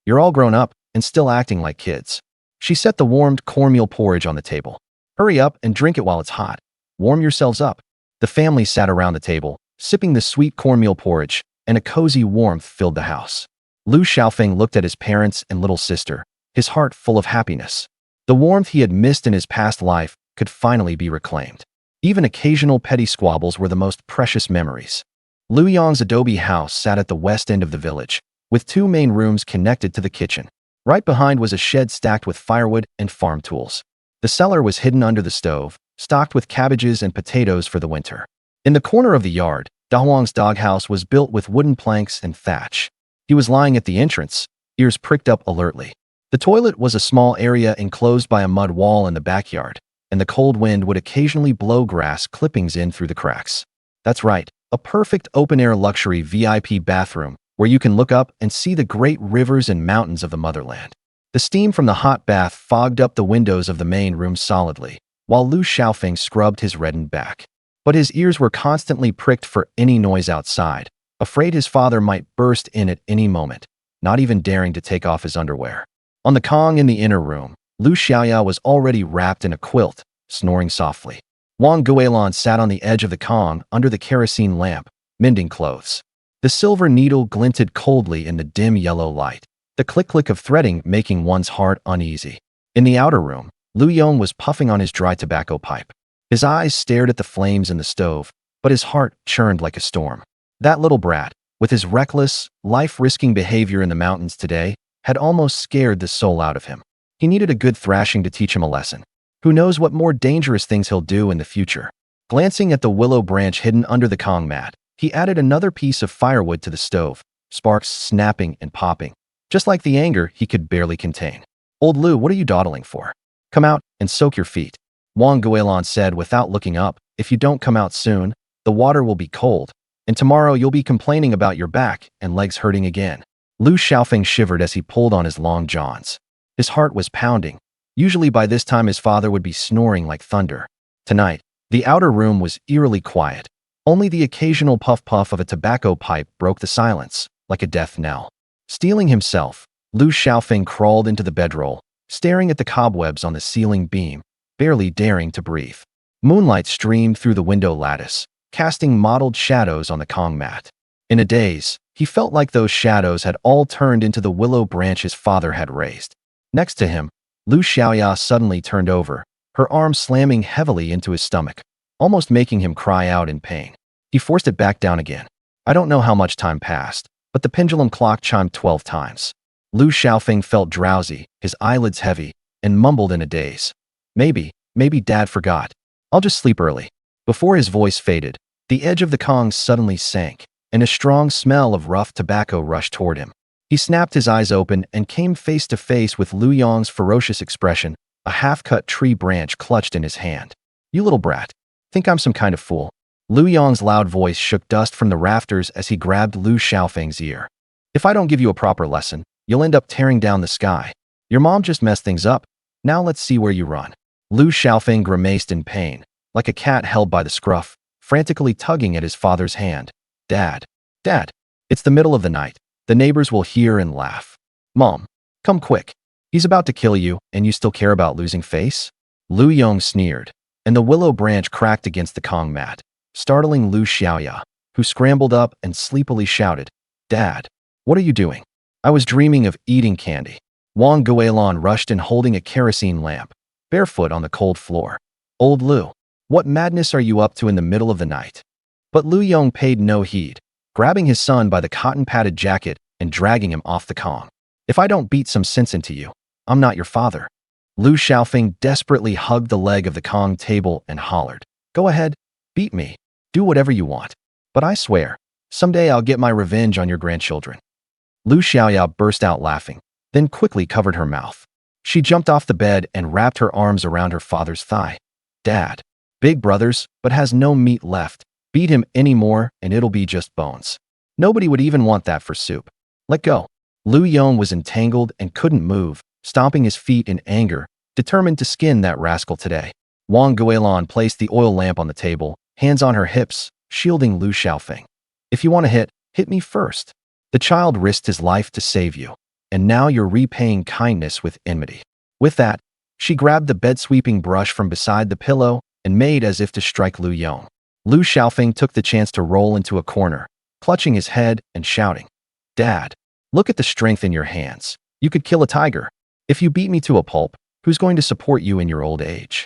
You're all grown up and still acting like kids." She set the warmed cornmeal porridge on the table. "Hurry up and drink it while it's hot. Warm yourselves up." The family sat around the table, sipping the sweet cornmeal porridge, and a cozy warmth filled the house. Lu Xiaofeng looked at his parents and little sister, his heart full of happiness. The warmth he had missed in his past life could finally be reclaimed. Even occasional petty squabbles were the most precious memories. Lu Yong's adobe house sat at the west end of the village, with two main rooms connected to the kitchen. Right behind was a shed stacked with firewood and farm tools. The cellar was hidden under the stove, stocked with cabbages and potatoes for the winter. In the corner of the yard, Da Huang's doghouse was built with wooden planks and thatch. He was lying at the entrance, ears pricked up alertly. The toilet was a small area enclosed by a mud wall in the backyard, and the cold wind would occasionally blow grass clippings in through the cracks. That's right, a perfect open-air luxury VIP bathroom where you can look up and see the great rivers and mountains of the motherland. The steam from the hot bath fogged up the windows of the main room solidly, while Lu Xiaofeng scrubbed his reddened back. But his ears were constantly pricked for any noise outside, afraid his father might burst in at any moment, not even daring to take off his underwear. On the Kong in the inner room, Lu Xiaoya was already wrapped in a quilt, snoring softly. Wang Guilin sat on the edge of the Kong under the kerosene lamp, mending clothes. The silver needle glinted coldly in the dim yellow light, the click-click of threading making one's heart uneasy. In the outer room, Lu Yong was puffing on his dry tobacco pipe. His eyes stared at the flames in the stove, but his heart churned like a storm. That little brat, with his reckless, life-risking behavior in the mountains today, had almost scared the soul out of him. He needed a good thrashing to teach him a lesson. Who knows what more dangerous things he'll do in the future. Glancing at the willow branch hidden under the Kong mat, he added another piece of firewood to the stove, sparks snapping and popping, just like the anger he could barely contain. "Old Lu, what are you dawdling for? Come out and soak your feet," Wang Guilin said without looking up. "If you don't come out soon, the water will be cold, and tomorrow you'll be complaining about your back and legs hurting again." Lu Xiaofeng shivered as he pulled on his long johns. His heart was pounding. Usually by this time his father would be snoring like thunder. Tonight, the outer room was eerily quiet. Only the occasional puff-puff of a tobacco pipe broke the silence, like a death knell. Steeling himself, Lu Xiaofeng crawled into the bedroll, staring at the cobwebs on the ceiling beam, barely daring to breathe. Moonlight streamed through the window lattice, casting mottled shadows on the Kong mat. In a daze, he felt like those shadows had all turned into the willow branch his father had raised. Next to him, Lu Xiaoya suddenly turned over, her arm slamming heavily into his stomach, almost making him cry out in pain. He forced it back down again. I don't know how much time passed, but the pendulum clock chimed 12 times. Lu Xiaofeng felt drowsy, his eyelids heavy, and mumbled in a daze. Maybe Dad forgot. I'll just sleep early. Before his voice faded, the edge of the Kong suddenly sank, and a strong smell of rough tobacco rushed toward him. He snapped his eyes open and came face to face with Lu Yong's ferocious expression, a half-cut tree branch clutched in his hand. You little brat. Think I'm some kind of fool? Lu Yong's loud voice shook dust from the rafters as he grabbed Lu Xiaofeng's ear. If I don't give you a proper lesson, you'll end up tearing down the sky. Your mom just messed things up. Now let's see where you run. Lu Xiaofeng grimaced in pain, like a cat held by the scruff, frantically tugging at his father's hand. Dad. It's the middle of the night. The neighbors will hear and laugh. Mom, come quick. He's about to kill you, and you still care about losing face? Lu Yong sneered, and the willow branch cracked against the Kong mat, startling Lu Xiaoya, who scrambled up and sleepily shouted, Dad, what are you doing? I was dreaming of eating candy. Wang Guilin rushed in holding a kerosene lamp, barefoot on the cold floor. Old Lu, what madness are you up to in the middle of the night? But Lu Yong paid no heed, grabbing his son by the cotton-padded jacket and dragging him off the Kong. If I don't beat some sense into you, I'm not your father. Lu Xiaofeng desperately hugged the leg of the Kong table and hollered, Go ahead, beat me, do whatever you want. But I swear, someday I'll get my revenge on your grandchildren. Lu Xiaoya burst out laughing, then quickly covered her mouth. She jumped off the bed and wrapped her arms around her father's thigh. Dad, big brothers, but has no meat left. Beat him anymore and it'll be just bones. Nobody would even want that for soup. Let go. Lu Yong was entangled and couldn't move, stomping his feet in anger, determined to skin that rascal today. Wang Guilin placed the oil lamp on the table, hands on her hips, shielding Lu Xiaofeng. If you want to hit me first. The child risked his life to save you, and now you're repaying kindness with enmity. With that, she grabbed the bed-sweeping brush from beside the pillow and made as if to strike Lu Yong. Lu Xiaofeng took the chance to roll into a corner, clutching his head and shouting, Dad, look at the strength in your hands. You could kill a tiger. If you beat me to a pulp, who's going to support you in your old age?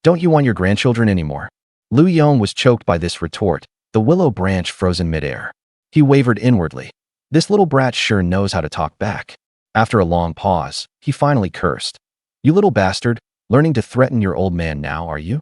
Don't you want your grandchildren anymore? Lu Yong was choked by this retort, the willow branch frozen midair. He wavered inwardly. This little brat sure knows how to talk back. After a long pause, he finally cursed. You little bastard, learning to threaten your old man now, are you?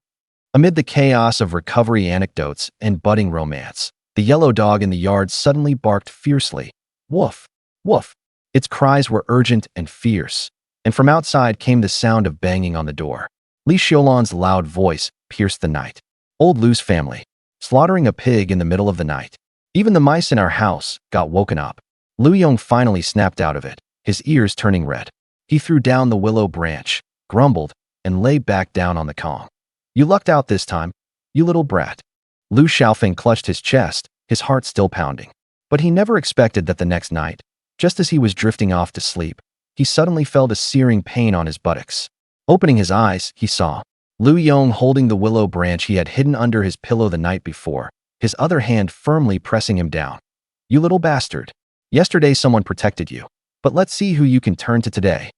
Amid the chaos of recovery anecdotes and budding romance, the yellow dog in the yard suddenly barked fiercely. Woof, woof. Its cries were urgent and fierce, and from outside came the sound of banging on the door. Li Xiaolan's loud voice pierced the night. Old Lu's family, slaughtering a pig in the middle of the night. Even the mice in our house got woken up. Lu Yong finally snapped out of it, his ears turning red. He threw down the willow branch, grumbled, and lay back down on the Kong. You lucked out this time, you little brat. Lu Xiaofeng clutched his chest, his heart still pounding. But he never expected that the next night, just as he was drifting off to sleep, he suddenly felt a searing pain on his buttocks. Opening his eyes, he saw Lu Yong holding the willow branch he had hidden under his pillow the night before, his other hand firmly pressing him down. You little bastard. Yesterday someone protected you, but let's see who you can turn to today.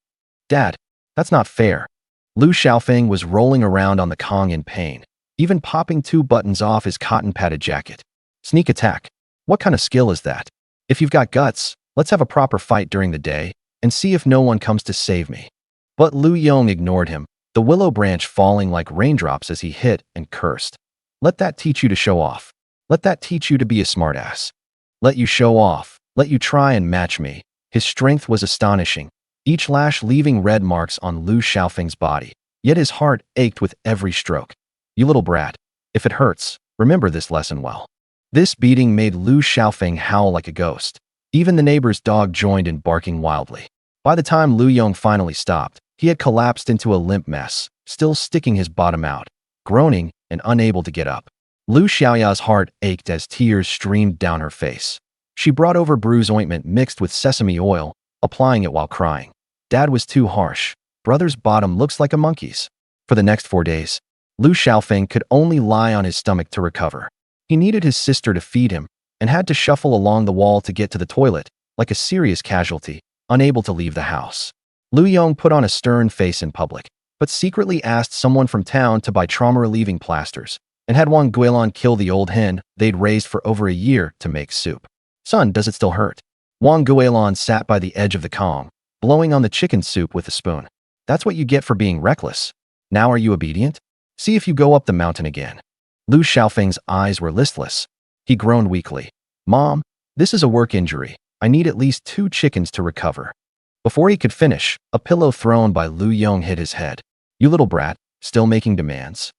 Dad, that's not fair. Lu Xiaofeng was rolling around on the Kong in pain, even popping 2 buttons off his cotton-padded jacket. Sneak attack. What kind of skill is that? If you've got guts, let's have a proper fight during the day and see if no one comes to save me. But Lu Yong ignored him, the willow branch falling like raindrops as he hit and cursed. Let that teach you to show off. Let that teach you to be a smartass. Let you show off. Let you try and match me. His strength was astonishing, each lash leaving red marks on Lu Xiaofeng's body. Yet his heart ached with every stroke. You little brat. If it hurts, remember this lesson well. This beating made Lu Xiaofeng howl like a ghost. Even the neighbor's dog joined in barking wildly. By the time Lu Yong finally stopped, he had collapsed into a limp mess, still sticking his bottom out, groaning and unable to get up. Lu Xiaoya's heart ached as tears streamed down her face. She brought over bruise ointment mixed with sesame oil, applying it while crying. Dad was too harsh. Brother's bottom looks like a monkey's. For the next 4 days, Lu Xiaofeng could only lie on his stomach to recover. He needed his sister to feed him and had to shuffle along the wall to get to the toilet, like a serious casualty, unable to leave the house. Lu Yong put on a stern face in public, but secretly asked someone from town to buy trauma-relieving plasters, and had Wang Guilin kill the old hen they'd raised for over a year to make soup. Son, does it still hurt? Wang Guilin sat by the edge of the Kong, blowing on the chicken soup with a spoon. That's what you get for being reckless. Now are you obedient? See if you go up the mountain again. Lu Xiaofeng's eyes were listless. He groaned weakly. Mom, this is a work injury. I need at least 2 chickens to recover. Before he could finish, a pillow thrown by Lu Yong hit his head. You little brat, still making demands?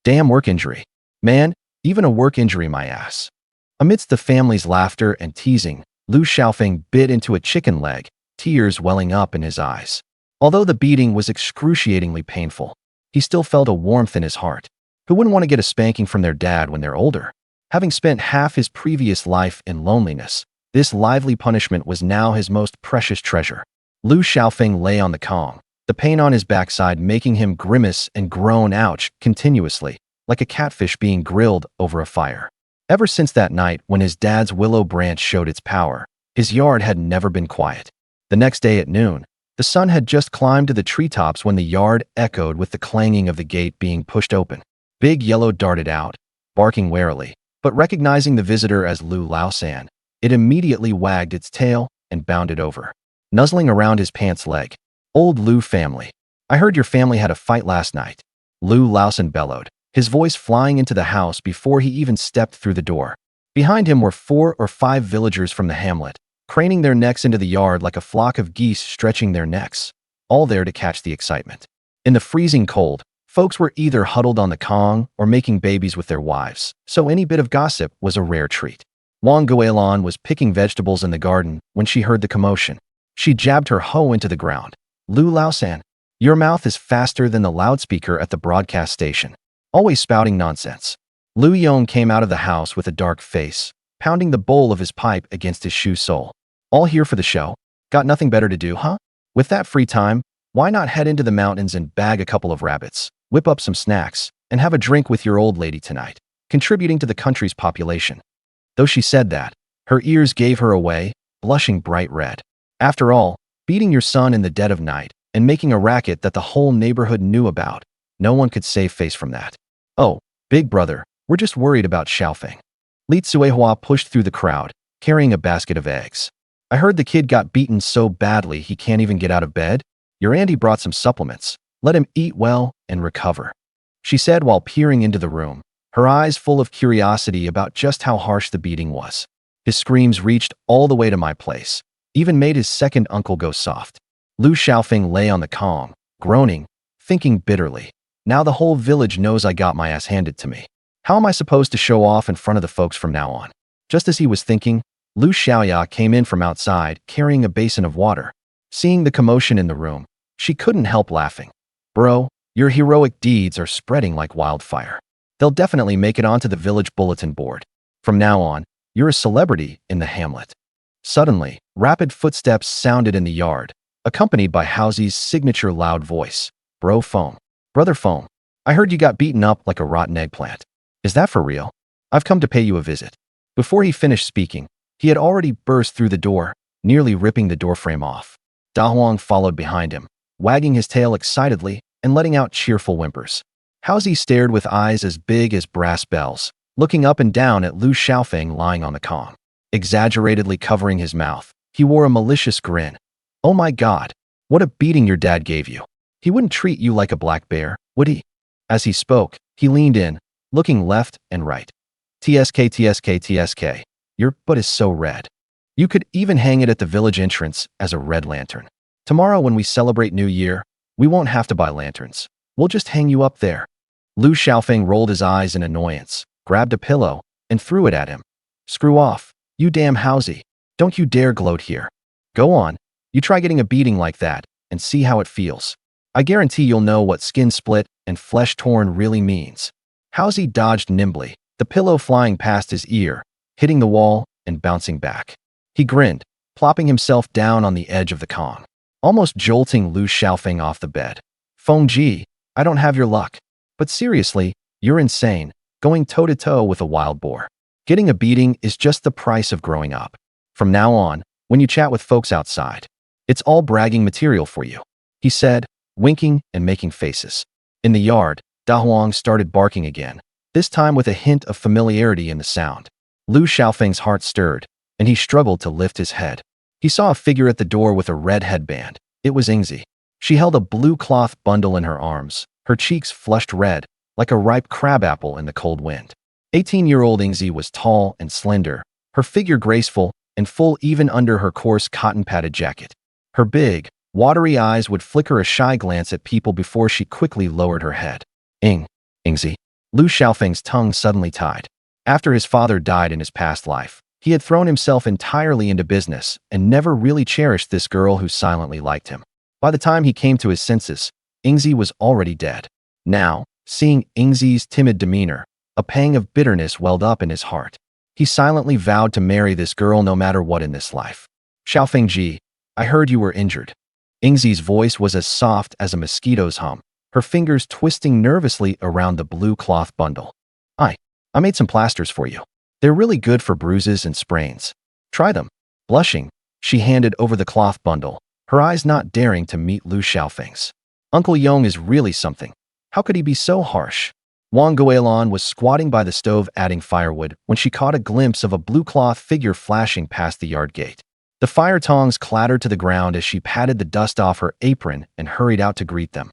Damn work injury. Man, even a work injury my ass. Amidst the family's laughter and teasing, Lu Xiaofeng bit into a chicken leg, tears welling up in his eyes. Although the beating was excruciatingly painful, he still felt a warmth in his heart. Who wouldn't want to get a spanking from their dad when they're older? Having spent half his previous life in loneliness, this lively punishment was now his most precious treasure. Lu Xiaofeng lay on the Kong, the pain on his backside making him grimace and groan ouch continuously, like a catfish being grilled over a fire. Ever since that night when his dad's willow branch showed its power, his yard had never been quiet. The next day at noon, the sun had just climbed to the treetops when the yard echoed with the clanging of the gate being pushed open. Big Yellow darted out, barking warily, but recognizing the visitor as Lu Laosan, it immediately wagged its tail and bounded over, nuzzling around his pants leg. Old Lu family. I heard your family had a fight last night. Lu Laosan bellowed, his voice flying into the house before he even stepped through the door. Behind him were 4 or 5 villagers from the hamlet, craning their necks into the yard like a flock of geese stretching their necks, all there to catch the excitement. In the freezing cold, folks were either huddled on the Kong or making babies with their wives, so any bit of gossip was a rare treat. Wang Guilin was picking vegetables in the garden when she heard the commotion. She jabbed her hoe into the ground. Lu Laosan, your mouth is faster than the loudspeaker at the broadcast station. Always spouting nonsense. Lu Yong came out of the house with a dark face, pounding the bowl of his pipe against his shoe sole. All here for the show? Got nothing better to do, huh? With that free time, why not head into the mountains and bag a couple of rabbits, whip up some snacks, and have a drink with your old lady tonight, contributing to the country's population? Though she said that, her ears gave her away, blushing bright red. After all, beating your son in the dead of night and making a racket that the whole neighborhood knew about, no one could save face from that. Oh, big brother, we're just worried about Xiaofeng. Li Tsuehua pushed through the crowd, carrying a basket of eggs. I heard the kid got beaten so badly he can't even get out of bed. Your auntie brought some supplements. Let him eat well and recover, she said while peering into the room, her eyes full of curiosity about just how harsh the beating was. His screams reached all the way to my place, even made his second uncle go soft. Lu Xiaofeng lay on the Kong, groaning, thinking bitterly. Now the whole village knows I got my ass handed to me. How am I supposed to show off in front of the folks from now on? Just as he was thinking, Lu Xiaoya came in from outside, carrying a basin of water. Seeing the commotion in the room, she couldn't help laughing. Bro, your heroic deeds are spreading like wildfire. They'll definitely make it onto the village bulletin board. From now on, you're a celebrity in the hamlet. Suddenly, rapid footsteps sounded in the yard, accompanied by Housy's signature loud voice. Bro Foam. Brother Foam. I heard you got beaten up like a rotten eggplant. Is that for real? I've come to pay you a visit. Before he finished speaking, he had already burst through the door, nearly ripping the doorframe off. Da Huang followed behind him, wagging his tail excitedly and letting out cheerful whimpers. Housy stared with eyes as big as brass bells, looking up and down at Lu Xiaofeng lying on the Kong. Exaggeratedly covering his mouth, he wore a malicious grin. Oh my God, what a beating your dad gave you. He wouldn't treat you like a black bear, would he? As he spoke, he leaned in, looking left and right. TSK, TSK, TSK. Your butt is so red. You could even hang it at the village entrance as a red lantern. Tomorrow when we celebrate New Year, we won't have to buy lanterns. We'll just hang you up there. Lu Xiaofeng rolled his eyes in annoyance, grabbed a pillow, and threw it at him. Screw off, you damn Housy. Don't you dare gloat here. Go on, you try getting a beating like that, and see how it feels. I guarantee you'll know what skin split and flesh torn really means. Housy dodged nimbly, the pillow flying past his ear, hitting the wall and bouncing back. He grinned, plopping himself down on the edge of the Kong, almost jolting Lu Xiaofeng off the bed. Feng Ji, I don't have your luck. But seriously, you're insane, going toe-to-toe with a wild boar. Getting a beating is just the price of growing up. From now on, when you chat with folks outside, it's all bragging material for you, he said, winking and making faces. In the yard, Da Huang started barking again, this time with a hint of familiarity in the sound. Lu Xiaofeng's heart stirred, and he struggled to lift his head. He saw a figure at the door with a red headband. It was Ingzi. She held a blue cloth bundle in her arms, her cheeks flushed red, like a ripe crabapple in the cold wind. 18-year-old Ingzi was tall and slender, her figure graceful and full even under her coarse cotton-padded jacket. Her big, watery eyes would flicker a shy glance at people before she quickly lowered her head. Ingzi. Lu Xiaofeng's tongue suddenly tied. After his father died in his past life, he had thrown himself entirely into business and never really cherished this girl who silently liked him. By the time he came to his senses, Ingzi was already dead. Now, seeing Ingzi's timid demeanor, a pang of bitterness welled up in his heart. He silently vowed to marry this girl no matter what in this life. Xiaofengji, I heard you were injured. Ingzi's voice was as soft as a mosquito's hum, her fingers twisting nervously around the blue cloth bundle. I made some plasters for you. They're really good for bruises and sprains. Try them. Blushing, she handed over the cloth bundle, her eyes not daring to meet Lu Xiaofeng's. Uncle Yong is really something. How could he be so harsh? Wang Guolan was squatting by the stove adding firewood when she caught a glimpse of a blue cloth figure flashing past the yard gate. The fire tongs clattered to the ground as she patted the dust off her apron and hurried out to greet them.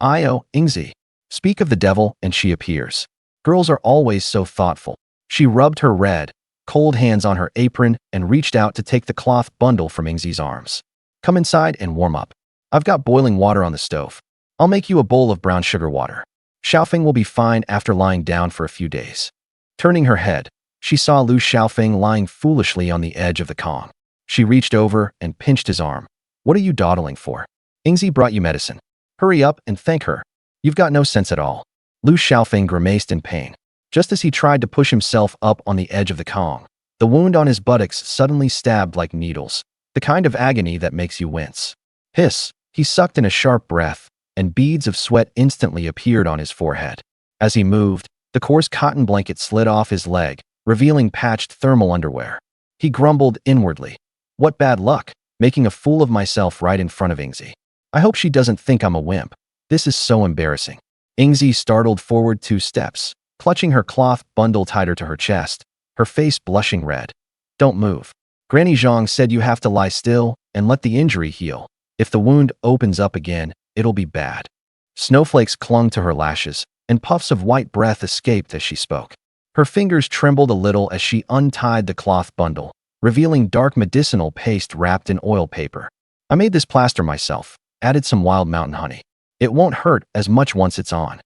Ingzi. Speak of the devil and she appears. Girls are always so thoughtful. She rubbed her red, cold hands on her apron and reached out to take the cloth bundle from Ingzi's arms. Come inside and warm up. I've got boiling water on the stove. I'll make you a bowl of brown sugar water. Xiaofeng will be fine after lying down for a few days. Turning her head, she saw Lu Xiaofeng lying foolishly on the edge of the Kong. She reached over and pinched his arm. What are you dawdling for? Ingzi brought you medicine. Hurry up and thank her. You've got no sense at all. Lu Xiaofeng grimaced in pain. Just as he tried to push himself up on the edge of the Kong, the wound on his buttocks suddenly stabbed like needles, the kind of agony that makes you wince. Hiss! He sucked in a sharp breath, and beads of sweat instantly appeared on his forehead. As he moved, the coarse cotton blanket slid off his leg, revealing patched thermal underwear. He grumbled inwardly. What bad luck, making a fool of myself right in front of Ingzi. I hope she doesn't think I'm a wimp. This is so embarrassing. Ingzi startled forward 2 steps, clutching her cloth bundle tighter to her chest, her face blushing red. Don't move. Granny Zhang said you have to lie still and let the injury heal. If the wound opens up again, it'll be bad. Snowflakes clung to her lashes, and puffs of white breath escaped as she spoke. Her fingers trembled a little as she untied the cloth bundle, revealing dark medicinal paste wrapped in oil paper. I made this plaster myself, added some wild mountain honey. It won't hurt as much once it's on.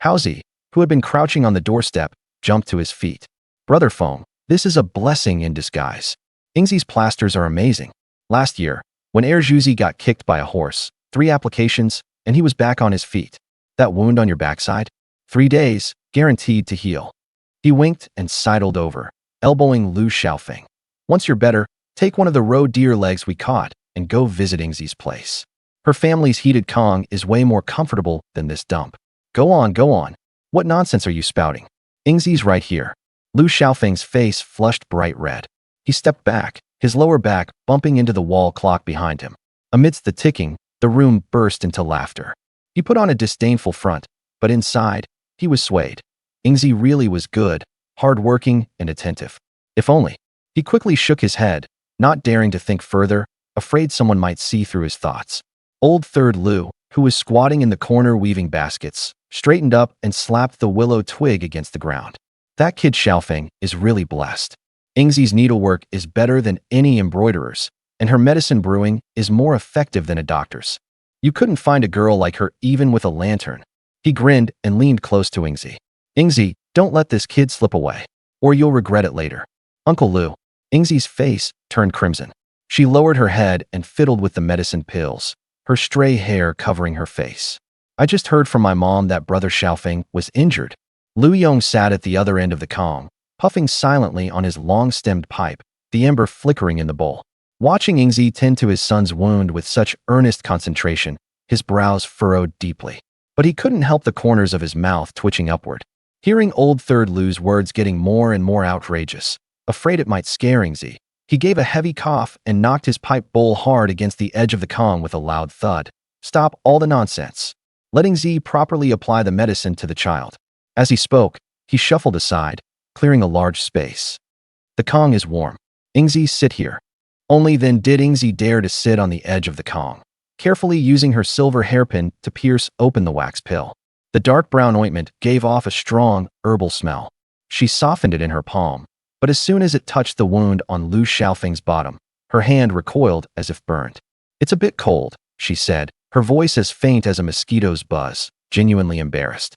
Haozi, who had been crouching on the doorstep, jumped to his feet. Brother Feng, this is a blessing in disguise. Ingzi's plasters are amazing. Last year, when Zhuzi got kicked by a horse, 3 applications, and he was back on his feet. That wound on your backside? 3 days, guaranteed to heal. He winked and sidled over, elbowing Lu Xiaofeng. Once you're better, take one of the roe deer legs we caught and go visit Ingzi's place. Her family's heated Kong is way more comfortable than this dump. Go on, go on. What nonsense are you spouting? Ingzi's right here. Lu Xiaofeng's face flushed bright red. He stepped back, his lower back bumping into the wall clock behind him. Amidst the ticking, the room burst into laughter. He put on a disdainful front, but inside, he was swayed. Ingzi really was good, hard-working, and attentive. If only. He quickly shook his head, not daring to think further, afraid someone might see through his thoughts. Old Third Lu, who was squatting in the corner weaving baskets, straightened up and slapped the willow twig against the ground. That kid Xiaofeng is really blessed. Ingzi's needlework is better than any embroiderer's, and her medicine brewing is more effective than a doctor's. You couldn't find a girl like her even with a lantern. He grinned and leaned close to Ingzi. Ingzi, don't let this kid slip away, or you'll regret it later. Uncle Lu. Ingzi's face turned crimson. She lowered her head and fiddled with the medicine pills, her stray hair covering her face. I just heard from my mom that Brother Xiaofeng was injured. Lu Yong sat at the other end of the Kong, puffing silently on his long-stemmed pipe, the ember flickering in the bowl. Watching Ingzi tend to his son's wound with such earnest concentration, his brows furrowed deeply. But he couldn't help the corners of his mouth twitching upward. Hearing Old Third Lu's words getting more and more outrageous, afraid it might scare Ingzi, he gave a heavy cough and knocked his pipe bowl hard against the edge of the Kong with a loud thud. Stop all the nonsense. Let Ingzi properly apply the medicine to the child. As he spoke, he shuffled aside, clearing a large space. The Kong is warm. Ingzi, sit here. Only then did Ingzi dare to sit on the edge of the Kong, carefully using her silver hairpin to pierce open the wax pill. The dark brown ointment gave off a strong, herbal smell. She softened it in her palm, but as soon as it touched the wound on Lu Xiaofeng's bottom, her hand recoiled as if burned. "It's a bit cold," she said, her voice as faint as a mosquito's buzz, genuinely embarrassed.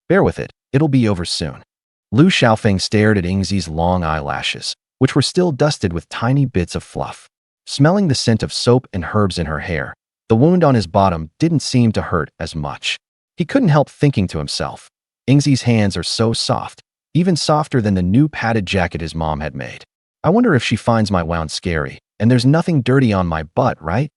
"Bear with it, it'll be over soon." Lu Xiaofeng stared at Ingzi's long eyelashes, which were still dusted with tiny bits of fluff. Smelling the scent of soap and herbs in her hair, the wound on his bottom didn't seem to hurt as much. He couldn't help thinking to himself, Ingzi's hands are so soft, even softer than the new padded jacket his mom had made. I wonder if she finds my wound scary, and there's nothing dirty on my butt, right?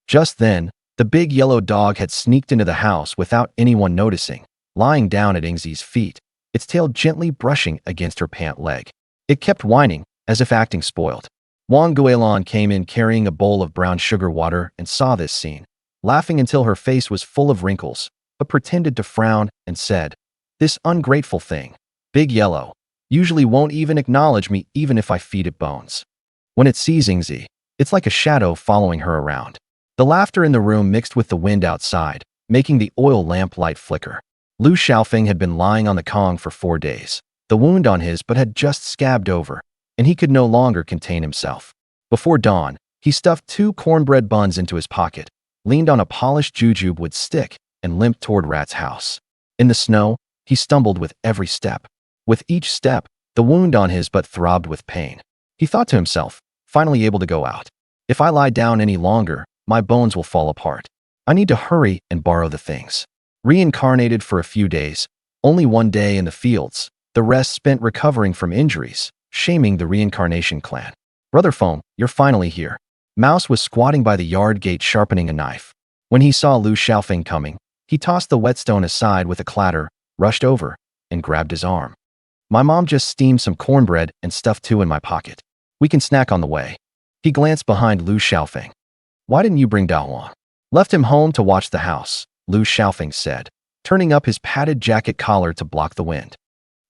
Just then, the big yellow dog had sneaked into the house without anyone noticing, lying down at Ingzi's feet, its tail gently brushing against her pant leg. It kept whining, as if acting spoiled. Wang Guilin came in carrying a bowl of brown sugar water and saw this scene, laughing until her face was full of wrinkles, but pretended to frown and said, "This ungrateful thing, Big Yellow, usually won't even acknowledge me even if I feed it bones. When it sees Ingzi, it's like a shadow following her around." The laughter in the room mixed with the wind outside, making the oil lamp light flicker. Lu Xiaofeng had been lying on the Kong for 4 days. The wound on his butt had just scabbed over, and he could no longer contain himself. Before dawn, he stuffed 2 cornbread buns into his pocket, leaned on a polished jujube wood stick, and limped toward Rat's house. In the snow, he stumbled with every step. With each step, the wound on his butt throbbed with pain. He thought to himself, finally able to go out. "If I lie down any longer, my bones will fall apart. I need to hurry and borrow the things." Reincarnated for a few days, only 1 day in the fields, the rest spent recovering from injuries, shaming the reincarnation clan. "Brother Foam, you're finally here." Mouse was squatting by the yard gate sharpening a knife. When he saw Lu Xiaofeng coming, he tossed the whetstone aside with a clatter, rushed over, and grabbed his arm. "My mom just steamed some cornbread and stuffed 2 in my pocket. We can snack on the way." He glanced behind Lu Xiaofeng. "Why didn't you bring Daowan?" "Left him home to watch the house," Lu Xiaofeng said, turning up his padded jacket collar to block the wind.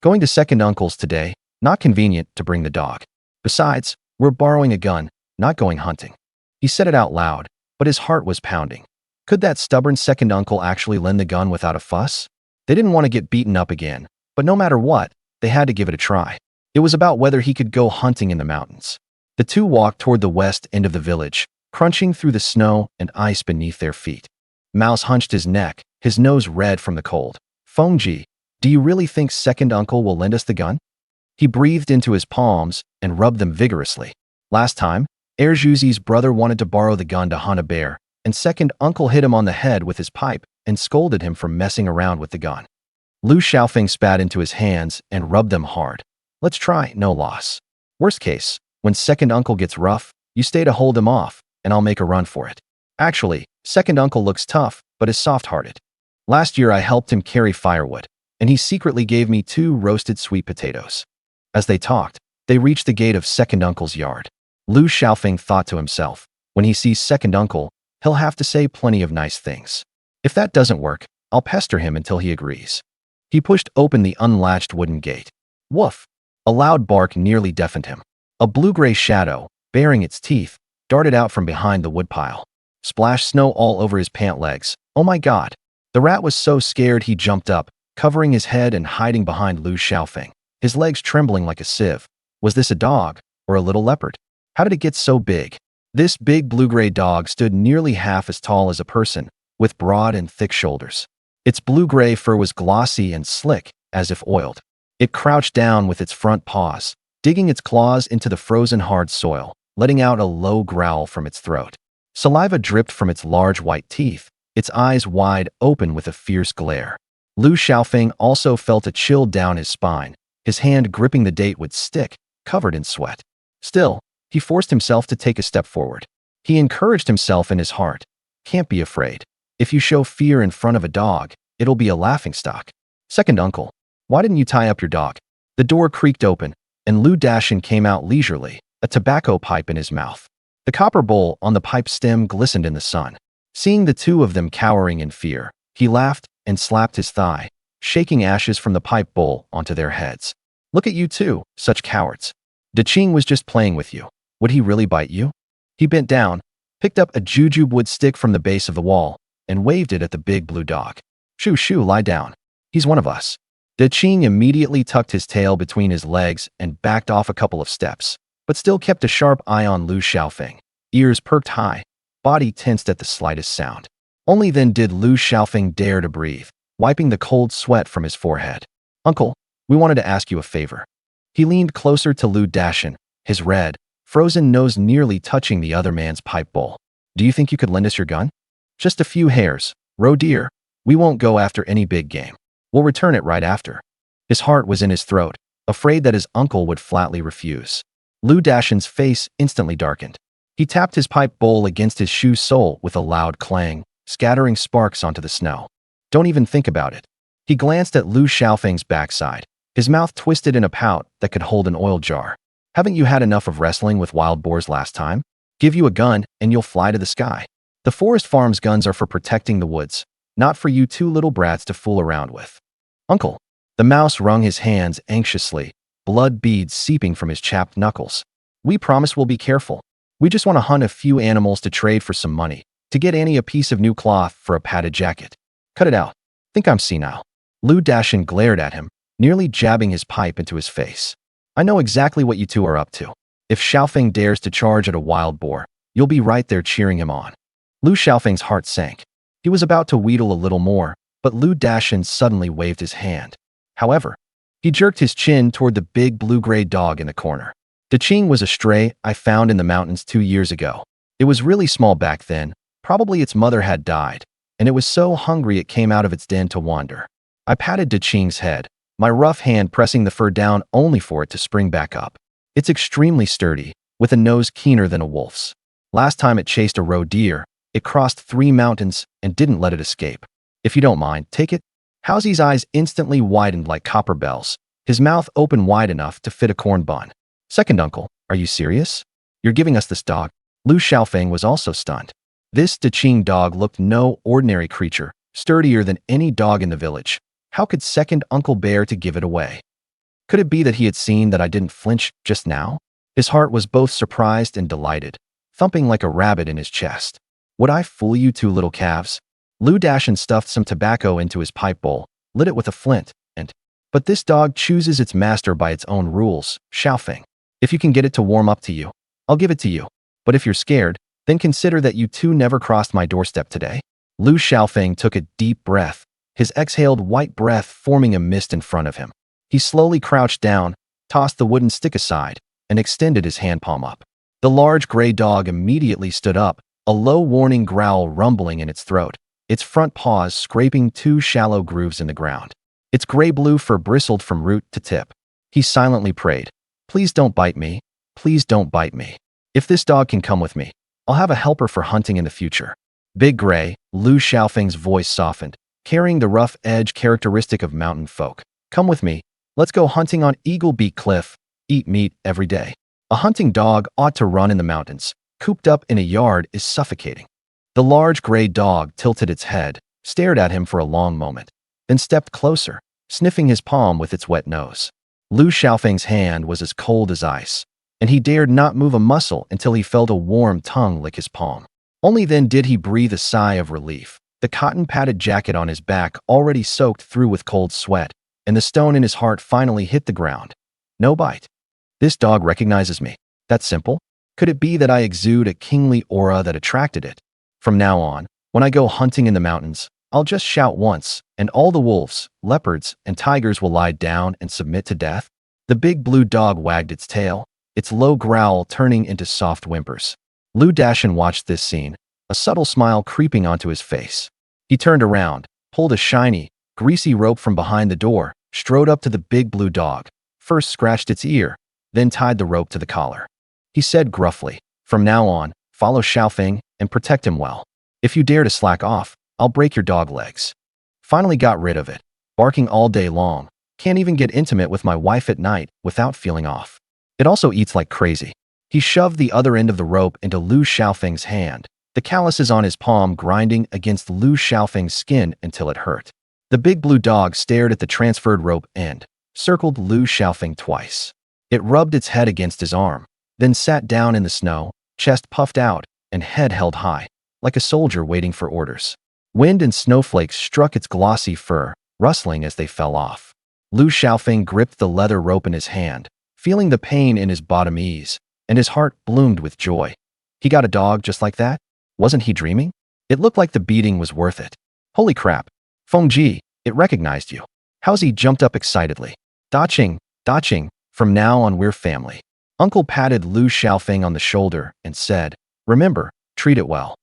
"Going to second uncle's today, not convenient to bring the dog. Besides, we're borrowing a gun, not going hunting." He said it out loud, but his heart was pounding. Could that stubborn second uncle actually lend the gun without a fuss? They didn't want to get beaten up again, but no matter what, they had to give it a try. It was about whether he could go hunting in the mountains. The two walked toward the west end of the village, crunching through the snow and ice beneath their feet. Mouse hunched his neck, his nose red from the cold. "Fengji, do you really think second uncle will lend us the gun?" He breathed into his palms and rubbed them vigorously. Last time, Erjuzi's brother wanted to borrow the gun to hunt a bear, and second uncle hit him on the head with his pipe and scolded him for messing around with the gun. Lu Xiaofeng spat into his hands and rubbed them hard. "Let's try, no loss. Worst case, when second uncle gets rough, you stay to hold him off, and I'll make a run for it. Actually, second uncle looks tough, but is soft-hearted. Last year I helped him carry firewood, and he secretly gave me 2 roasted sweet potatoes." As they talked, they reached the gate of second uncle's yard. Lu Xiaofeng thought to himself, when he sees second uncle, he'll have to say plenty of nice things. If that doesn't work, I'll pester him until he agrees. He pushed open the unlatched wooden gate. Woof! A loud bark nearly deafened him. A blue-gray shadow, baring its teeth, darted out from behind the woodpile. Splashed snow all over his pant legs. Oh my God! The rat was so scared he jumped up, covering his head and hiding behind Lu Xiaofeng, his legs trembling like a sieve. Was this a dog, or a little leopard? How did it get so big? This big blue-gray dog stood nearly half as tall as a person, with broad and thick shoulders. Its blue-gray fur was glossy and slick, as if oiled. It crouched down with its front paws, digging its claws into the frozen hard soil, letting out a low growl from its throat. Saliva dripped from its large white teeth, its eyes wide open with a fierce glare. Lu Xiaofeng also felt a chill down his spine, his hand gripping the datewood stick, covered in sweat. Still, he forced himself to take a step forward. He encouraged himself in his heart. Can't be afraid. If you show fear in front of a dog, it'll be a laughingstock. Second uncle, why didn't you tie up your dog? The door creaked open, and Lu Dashin came out leisurely, a tobacco pipe in his mouth. The copper bowl on the pipe stem glistened in the sun. Seeing the two of them cowering in fear, he laughed and slapped his thigh, shaking ashes from the pipe bowl onto their heads. "Look at you two, such cowards. De Qing was just playing with you. Would he really bite you?" He bent down, picked up a jujube wood stick from the base of the wall, and waved it at the big blue dog. Shoo shoo, lie down. He's one of us. De Qing immediately tucked his tail between his legs and backed off a couple of steps, but still kept a sharp eye on Lu Xiaofeng, ears perked high, body tensed at the slightest sound. Only then did Lu Xiaofeng dare to breathe, wiping the cold sweat from his forehead. Uncle, we wanted to ask you a favor. He leaned closer to Lu Dashan, his red, frozen nose nearly touching the other man's pipe bowl. Do you think you could lend us your gun? Just a few hairs, roe deer. We won't go after any big game. We'll return it right after. His heart was in his throat, afraid that his uncle would flatly refuse. Lu Dashan's face instantly darkened. He tapped his pipe bowl against his shoe sole with a loud clang, scattering sparks onto the snow. Don't even think about it. He glanced at Lu Xiaofeng's backside, his mouth twisted in a pout that could hold an oil jar. Haven't you had enough of wrestling with wild boars last time? Give you a gun and you'll fly to the sky. The forest farm's guns are for protecting the woods, not for you two little brats to fool around with. Uncle. The mouse wrung his hands anxiously, blood beads seeping from his chapped knuckles. We promise we'll be careful. We just want to hunt a few animals to trade for some money, to get Annie a piece of new cloth for a padded jacket. Cut it out. Think I'm senile. Lu Dashan glared at him, nearly jabbing his pipe into his face. I know exactly what you two are up to. If Xiaofeng dares to charge at a wild boar, you'll be right there cheering him on. Lu Xiaofeng's heart sank. He was about to wheedle a little more, but Lu Dashan suddenly waved his hand. However, he jerked his chin toward the big blue-gray dog in the corner. De Qing was a stray I found in the mountains 2 years ago. It was really small back then, probably its mother had died, and it was so hungry it came out of its den to wander. I patted De Qing's head, my rough hand pressing the fur down only for it to spring back up. It's extremely sturdy, with a nose keener than a wolf's. Last time it chased a roe deer, it crossed 3 mountains and didn't let it escape. If you don't mind, take it. Housy's eyes instantly widened like copper bells, his mouth open wide enough to fit a corn bun. Second uncle, are you serious? You're giving us this dog? Lu Xiaofeng was also stunned. This De Qing dog looked no ordinary creature, sturdier than any dog in the village. How could second uncle bear to give it away? Could it be that he had seen that I didn't flinch just now? His heart was both surprised and delighted, thumping like a rabbit in his chest. Would I fool you two little calves? Lu Dashan stuffed some tobacco into his pipe bowl, lit it with a flint, but this dog chooses its master by its own rules, Xiaofeng. If you can get it to warm up to you, I'll give it to you. But if you're scared, then consider that you two never crossed my doorstep today. Lu Xiaofeng took a deep breath, his exhaled white breath forming a mist in front of him. He slowly crouched down, tossed the wooden stick aside, and extended his hand palm up. The large gray dog immediately stood up, a low warning growl rumbling in its throat, its front paws scraping 2 shallow grooves in the ground. Its gray-blue fur bristled from root to tip. He silently prayed, "Please don't bite me. Please don't bite me. If this dog can come with me, I'll have a helper for hunting in the future." Big Gray, Lu Xiaofeng's voice softened, carrying the rough edge characteristic of mountain folk. "Come with me. Let's go hunting on Eagle Beak Cliff. Eat meat every day." A hunting dog ought to run in the mountains. Cooped up in a yard is suffocating. The large gray dog tilted its head, stared at him for a long moment, then stepped closer, sniffing his palm with its wet nose. Lu Xiaofeng's hand was as cold as ice, and he dared not move a muscle until he felt a warm tongue lick his palm. Only then did he breathe a sigh of relief, the cotton-padded jacket on his back already soaked through with cold sweat, and the stone in his heart finally hit the ground. No bite. This dog recognizes me. That's simple. Could it be that I exude a kingly aura that attracted it? From now on, when I go hunting in the mountains, I'll just shout once, and all the wolves, leopards, and tigers will lie down and submit to death. The big blue dog wagged its tail, its low growl turning into soft whimpers. Lu Dashan watched this scene, a subtle smile creeping onto his face. He turned around, pulled a shiny, greasy rope from behind the door, strode up to the big blue dog, first scratched its ear, then tied the rope to the collar. He said gruffly, "From now on, follow Xiaofeng and protect him well. If you dare to slack off, I'll break your dog legs." Finally got rid of it, barking all day long. Can't even get intimate with my wife at night without feeling off. It also eats like crazy. He shoved the other end of the rope into Lu Xiaofeng's hand, the calluses on his palm grinding against Lu Xiaofeng's skin until it hurt. The big blue dog stared at the transferred rope end, circled Lu Xiaofeng twice. It rubbed its head against his arm, then sat down in the snow, chest puffed out and head held high, like a soldier waiting for orders. Wind and snowflakes struck its glossy fur, rustling as they fell off. Lu Xiaofeng gripped the leather rope in his hand, feeling the pain in his bottom ease, and his heart bloomed with joy. He got a dog just like that? Wasn't he dreaming? It looked like the beating was worth it. Holy crap! Fengji, it recognized you. Haozi jumped up excitedly. Da Qing, from now on we're family. Uncle patted Lu Xiaofeng on the shoulder and said, remember, treat it well.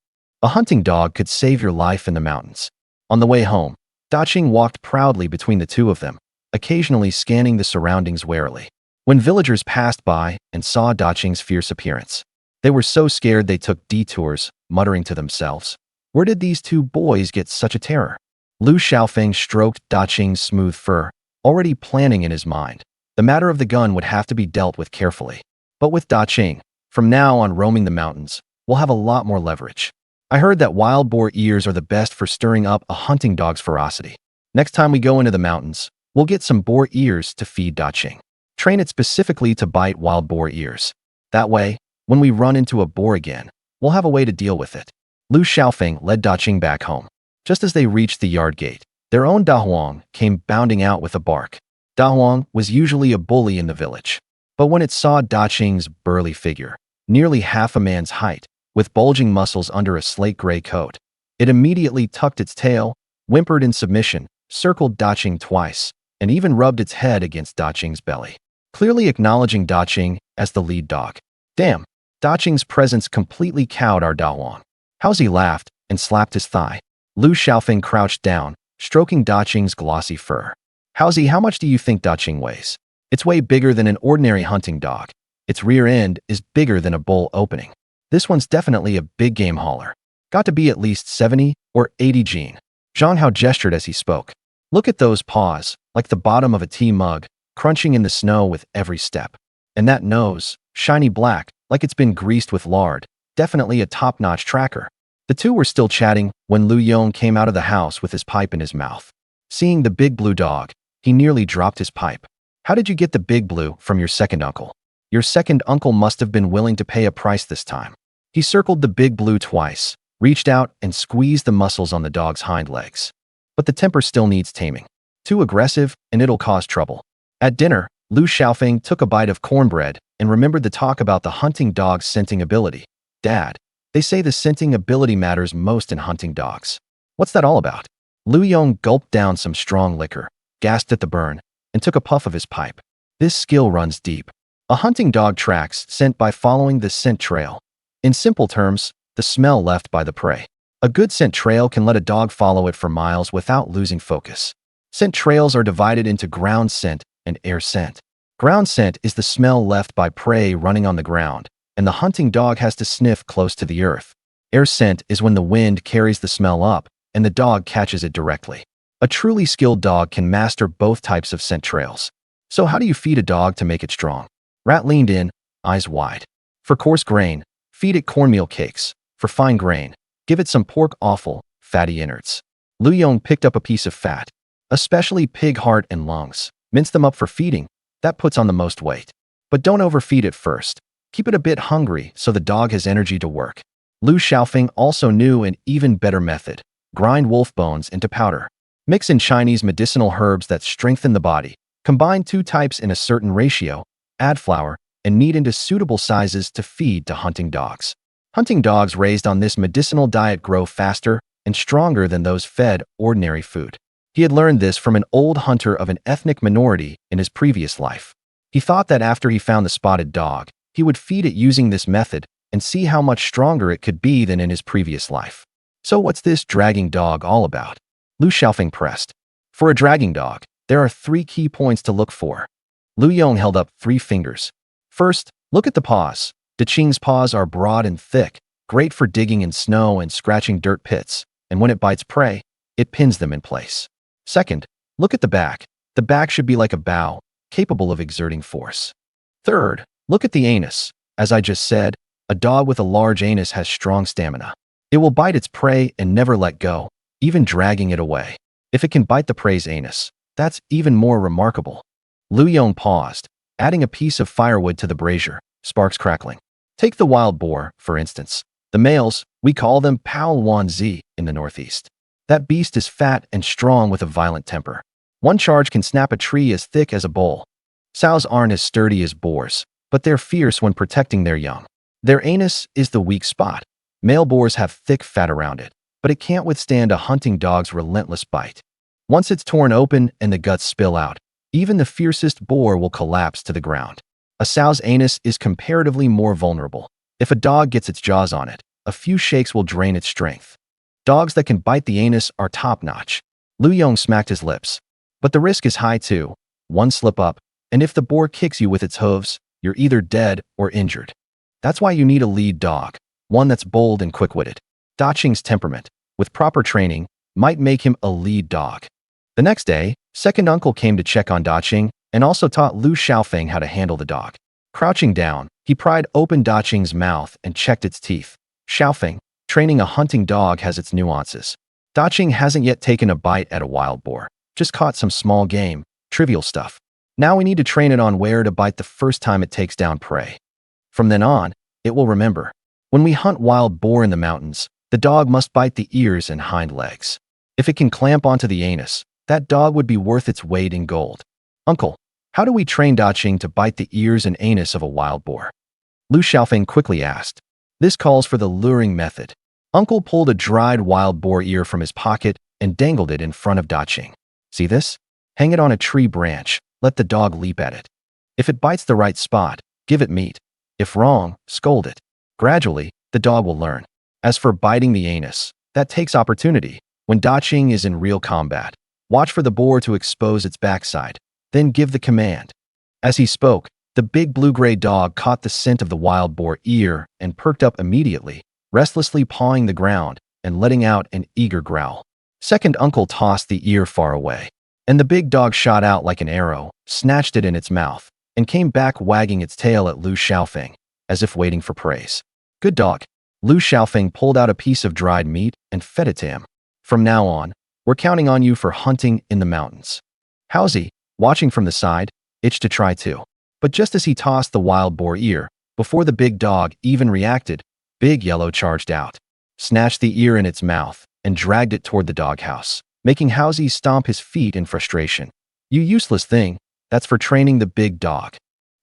A hunting dog could save your life in the mountains. On the way home, Da Qing walked proudly between the two of them, occasionally scanning the surroundings warily. When villagers passed by and saw Da Qing's fierce appearance, they were so scared they took detours, muttering to themselves, where did these two boys get such a terror? Lu Xiaofeng stroked Da Qing's smooth fur, already planning in his mind. The matter of the gun would have to be dealt with carefully. But with Da Qing, from now on roaming the mountains, we'll have a lot more leverage. I heard that wild boar ears are the best for stirring up a hunting dog's ferocity. Next time we go into the mountains, we'll get some boar ears to feed Da Qing. Train it specifically to bite wild boar ears. That way, when we run into a boar again, we'll have a way to deal with it. Lu Xiaofeng led Da Qing back home. Just as they reached the yard gate, their own Da Huang came bounding out with a bark. Da Huang was usually a bully in the village. But when it saw Da Qing's burly figure, nearly half a man's height, with bulging muscles under a slate gray coat, it immediately tucked its tail, whimpered in submission, circled Da Qing twice, and even rubbed its head against Da Qing's belly, clearly acknowledging Da Qing as the lead dog. Damn, Da Qing's presence completely cowed our Da Huang. Haozi laughed and slapped his thigh. Lu Xiaofeng crouched down, stroking Da Qing's glossy fur. Haozi, how much do you think Da Qing weighs? It's way bigger than an ordinary hunting dog. Its rear end is bigger than a bull opening. This one's definitely a big game hauler. Got to be at least 70 or 80 gene. Zhang Hao gestured as he spoke. Look at those paws, like the bottom of a tea mug, crunching in the snow with every step. And that nose, shiny black, like it's been greased with lard, definitely a top-notch tracker. The two were still chatting when Lu Yong came out of the house with his pipe in his mouth. Seeing the big blue dog, he nearly dropped his pipe. How did you get the big blue from your second uncle? Your second uncle must have been willing to pay a price this time. He circled the big blue twice, reached out and squeezed the muscles on the dog's hind legs. But the temper still needs taming. Too aggressive and it'll cause trouble. At dinner, Lu Xiaofeng took a bite of cornbread and remembered the talk about the hunting dog's scenting ability. Dad, they say the scenting ability matters most in hunting dogs. What's that all about? Lu Yong gulped down some strong liquor, gasped at the burn, and took a puff of his pipe. This skill runs deep. A hunting dog tracks scent by following the scent trail. In simple terms, the smell left by the prey. A good scent trail can let a dog follow it for miles without losing focus. Scent trails are divided into ground scent and air scent. Ground scent is the smell left by prey running on the ground, and the hunting dog has to sniff close to the earth. Air scent is when the wind carries the smell up, and the dog catches it directly. A truly skilled dog can master both types of scent trails. So how do you feed a dog to make it strong? Rat leaned in, eyes wide. For coarse grain, feed it cornmeal cakes. For fine grain, give it some pork offal, fatty innards. Lu Yong picked up a piece of fat, especially pig heart and lungs. Mince them up for feeding. That puts on the most weight. But don't overfeed it first. Keep it a bit hungry so the dog has energy to work. Lu Xiaofeng also knew an even better method. Grind wolf bones into powder. Mix in Chinese medicinal herbs that strengthen the body. Combine two types in a certain ratio. Add flour and knead into suitable sizes to feed to hunting dogs. Hunting dogs raised on this medicinal diet grow faster and stronger than those fed ordinary food. He had learned this from an old hunter of an ethnic minority in his previous life. He thought that after he found the spotted dog, he would feed it using this method and see how much stronger it could be than in his previous life. So what's this dragging dog all about? Lu Xiaofeng pressed. For a dragging dog, there are 3 key points to look for. Lu Yong held up 3 fingers. First, look at the paws. Da Qing's paws are broad and thick, great for digging in snow and scratching dirt pits, and when it bites prey, it pins them in place. Second, look at the back. The back should be like a bow, capable of exerting force. Third, look at the anus. As I just said, a dog with a large anus has strong stamina. It will bite its prey and never let go, even dragging it away. If it can bite the prey's anus, that's even more remarkable. Lu Yong paused, adding a piece of firewood to the brazier, sparks crackling. Take the wild boar, for instance. The males, we call them Pal-1Z in the Northeast. That beast is fat and strong with a violent temper. One charge can snap a tree as thick as a bowl. Sows aren't as sturdy as boars, but they're fierce when protecting their young. Their anus is the weak spot. Male boars have thick fat around it, but it can't withstand a hunting dog's relentless bite. Once it's torn open and the guts spill out, even the fiercest boar will collapse to the ground. A sow's anus is comparatively more vulnerable. If a dog gets its jaws on it, a few shakes will drain its strength. Dogs that can bite the anus are top-notch. Lu Yong smacked his lips. But the risk is high too. One slip up, and if the boar kicks you with its hooves, you're either dead or injured. That's why you need a lead dog, one that's bold and quick-witted. Da Qing's temperament, with proper training, might make him a lead dog. The next day, second uncle came to check on Da Qing and also taught Lu Xiaofeng how to handle the dog. Crouching down, he pried open Da Qing's mouth and checked its teeth. Xiaofeng, training a hunting dog has its nuances. Da Qing hasn't yet taken a bite at a wild boar, just caught some small game, trivial stuff. Now we need to train it on where to bite the first time it takes down prey. From then on, it will remember. When we hunt wild boar in the mountains, the dog must bite the ears and hind legs. If it can clamp onto the anus, that dog would be worth its weight in gold. Uncle, how do we train Da Qing to bite the ears and anus of a wild boar? Lu Xiaofeng quickly asked. This calls for the luring method. Uncle pulled a dried wild boar ear from his pocket and dangled it in front of Da Qing. See this? Hang it on a tree branch, let the dog leap at it. If it bites the right spot, give it meat. If wrong, scold it. Gradually, the dog will learn. As for biting the anus, that takes opportunity. When Da Qing is in real combat, watch for the boar to expose its backside, then give the command. As he spoke, the big blue-gray dog caught the scent of the wild boar ear and perked up immediately, restlessly pawing the ground and letting out an eager growl. Second uncle tossed the ear far away, and the big dog shot out like an arrow, snatched it in its mouth, and came back wagging its tail at Lu Xiaofeng, as if waiting for praise. Good dog. Lu Xiaofeng pulled out a piece of dried meat and fed it to him. From now on, we're counting on you for hunting in the mountains. Howsy, watching from the side, itched to try too. But just as he tossed the wild boar ear, before the big dog even reacted, Big Yellow charged out, snatched the ear in its mouth, and dragged it toward the doghouse, making Howsy stomp his feet in frustration. You useless thing, that's for training the big dog.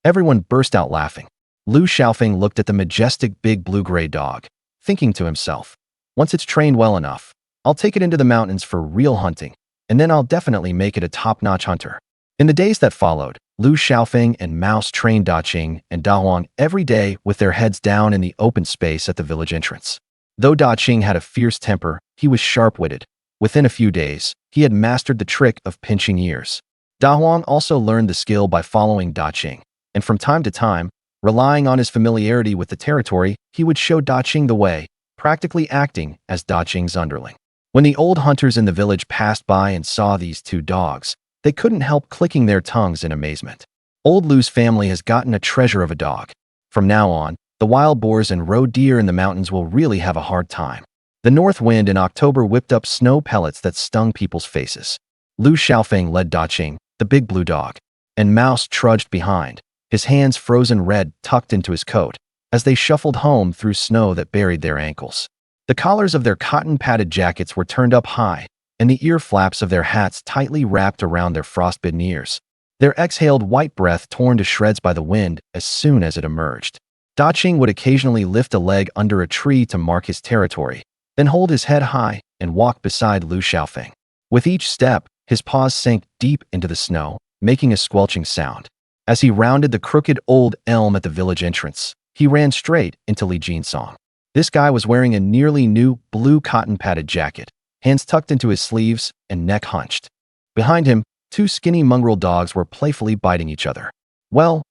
Everyone burst out laughing. Lu Xiaofeng looked at the majestic big blue-gray dog, thinking to himself, once it's trained well enough, I'll take it into the mountains for real hunting, and then I'll definitely make it a top-notch hunter. In the days that followed, Lu Xiaofeng and Mouse trained Da Qing and Da Huang every day with their heads down in the open space at the village entrance. Though Da Qing had a fierce temper, he was sharp-witted. Within a few days, he had mastered the trick of pinching ears. Da Huang also learned the skill by following Da Qing, and from time to time, relying on his familiarity with the territory, he would show Da Qing the way, practically acting as Da Qing's underling. When the old hunters in the village passed by and saw these two dogs, they couldn't help clicking their tongues in amazement. Old Lu's family has gotten a treasure of a dog. From now on, the wild boars and roe deer in the mountains will really have a hard time. The north wind in October whipped up snow pellets that stung people's faces. Lu Xiaofeng led Da Qing, the big blue dog, and Mouse trudged behind, his hands frozen red tucked into his coat, as they shuffled home through snow that buried their ankles. The collars of their cotton-padded jackets were turned up high, and the ear flaps of their hats tightly wrapped around their frostbitten ears. Their exhaled white breath torn to shreds by the wind as soon as it emerged. Da Qing would occasionally lift a leg under a tree to mark his territory, then hold his head high and walk beside Lu Xiaofeng. With each step, his paws sank deep into the snow, making a squelching sound. As he rounded the crooked old elm at the village entrance, he ran straight into Li Jinsong. This guy was wearing a nearly new blue cotton-padded jacket, hands tucked into his sleeves and neck hunched. Behind him, two skinny mongrel dogs were playfully biting each other. Well,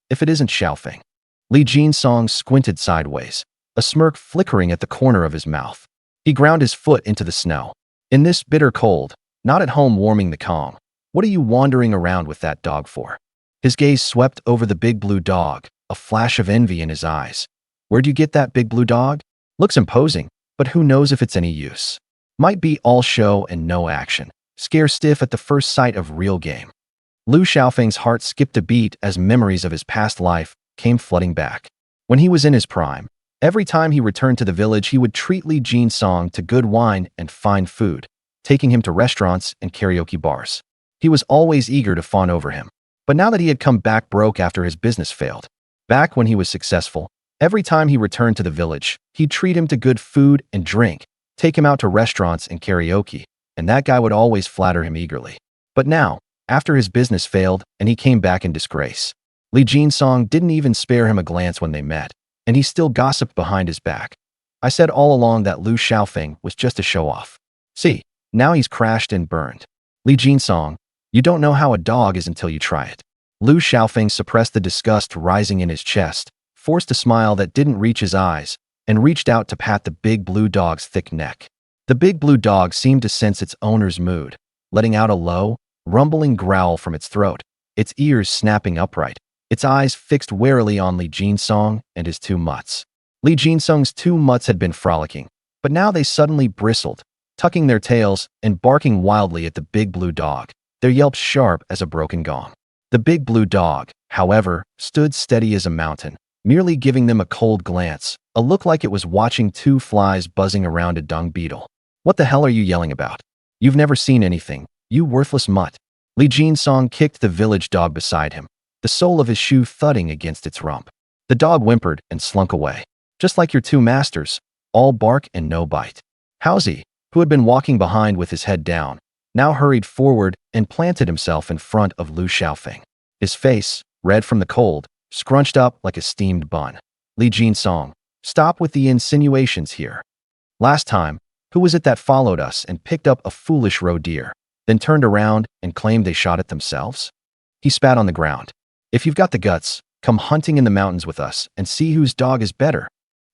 if it isn't Xiaofeng. Li Jinsong squinted sideways, a smirk flickering at the corner of his mouth. He ground his foot into the snow. In this bitter cold, not at home warming the Kong, what are you wandering around with that dog for? His gaze swept over the big blue dog, a flash of envy in his eyes. Where'd you get that big blue dog? Looks imposing, but who knows if it's any use. Might be all show and no action, scare stiff at the first sight of real game. Lu Xiaofeng's heart skipped a beat as memories of his past life came flooding back. When he was in his prime, every time he returned to the village, he would treat Li Jinsong to good wine and fine food, taking him to restaurants and karaoke bars. He was always eager to fawn over him. But now that he had come back broke after his business failed, back when he was successful, every time he returned to the village, he'd treat him to good food and drink, take him out to restaurants and karaoke, and that guy would always flatter him eagerly. But now, after his business failed and he came back in disgrace, Li Jinsong didn't even spare him a glance when they met, and he still gossiped behind his back. I said all along that Lu Xiaofeng was just a show-off. See, now he's crashed and burned. Li Jinsong, you don't know how a dog is until you try it. Lu Xiaofeng suppressed the disgust rising in his chest, forced a smile that didn't reach his eyes, and reached out to pat the big blue dog's thick neck. The big blue dog seemed to sense its owner's mood, letting out a low, rumbling growl from its throat, its ears snapping upright, its eyes fixed warily on Li Jinsong and his two mutts. Li Jinsong's two mutts had been frolicking, but now they suddenly bristled, tucking their tails and barking wildly at the big blue dog, their yelps sharp as a broken gong. The big blue dog, however, stood steady as a mountain, merely giving them a cold glance, a look like it was watching two flies buzzing around a dung beetle. What the hell are you yelling about? You've never seen anything, you worthless mutt. Li Jinsong kicked the village dog beside him, the sole of his shoe thudding against its rump. The dog whimpered and slunk away. Just like your two masters, all bark and no bite. Housie, who had been walking behind with his head down, now hurried forward and planted himself in front of Lu Xiaofeng. His face, red from the cold, scrunched up like a steamed bun. Li Jinsong, stop with the insinuations here. Last time, who was it that followed us and picked up a foolish roe deer, then turned around and claimed they shot it themselves? He spat on the ground. If you've got the guts, come hunting in the mountains with us and see whose dog is better.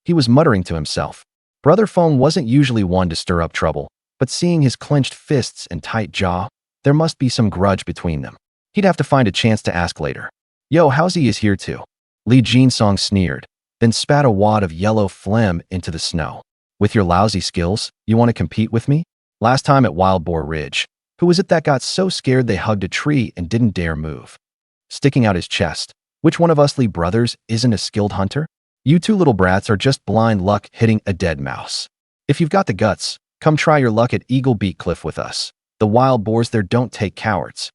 He was muttering to himself. Brother Feng wasn't usually one to stir up trouble, but seeing his clenched fists and tight jaw, there must be some grudge between them. He'd have to find a chance to ask later. Yo, Housie is here too. Li Jinsong sneered, then spat a wad of yellow phlegm into the snow. With your lousy skills, you want to compete with me? Last time at Wild Boar Ridge, who was it that got so scared they hugged a tree and didn't dare move? Sticking out his chest, which one of us Li brothers isn't a skilled hunter? You two little brats are just blind luck hitting a dead mouse. If you've got the guts, come try your luck at Eagle Beak Cliff with us. The wild boars there don't take cowards.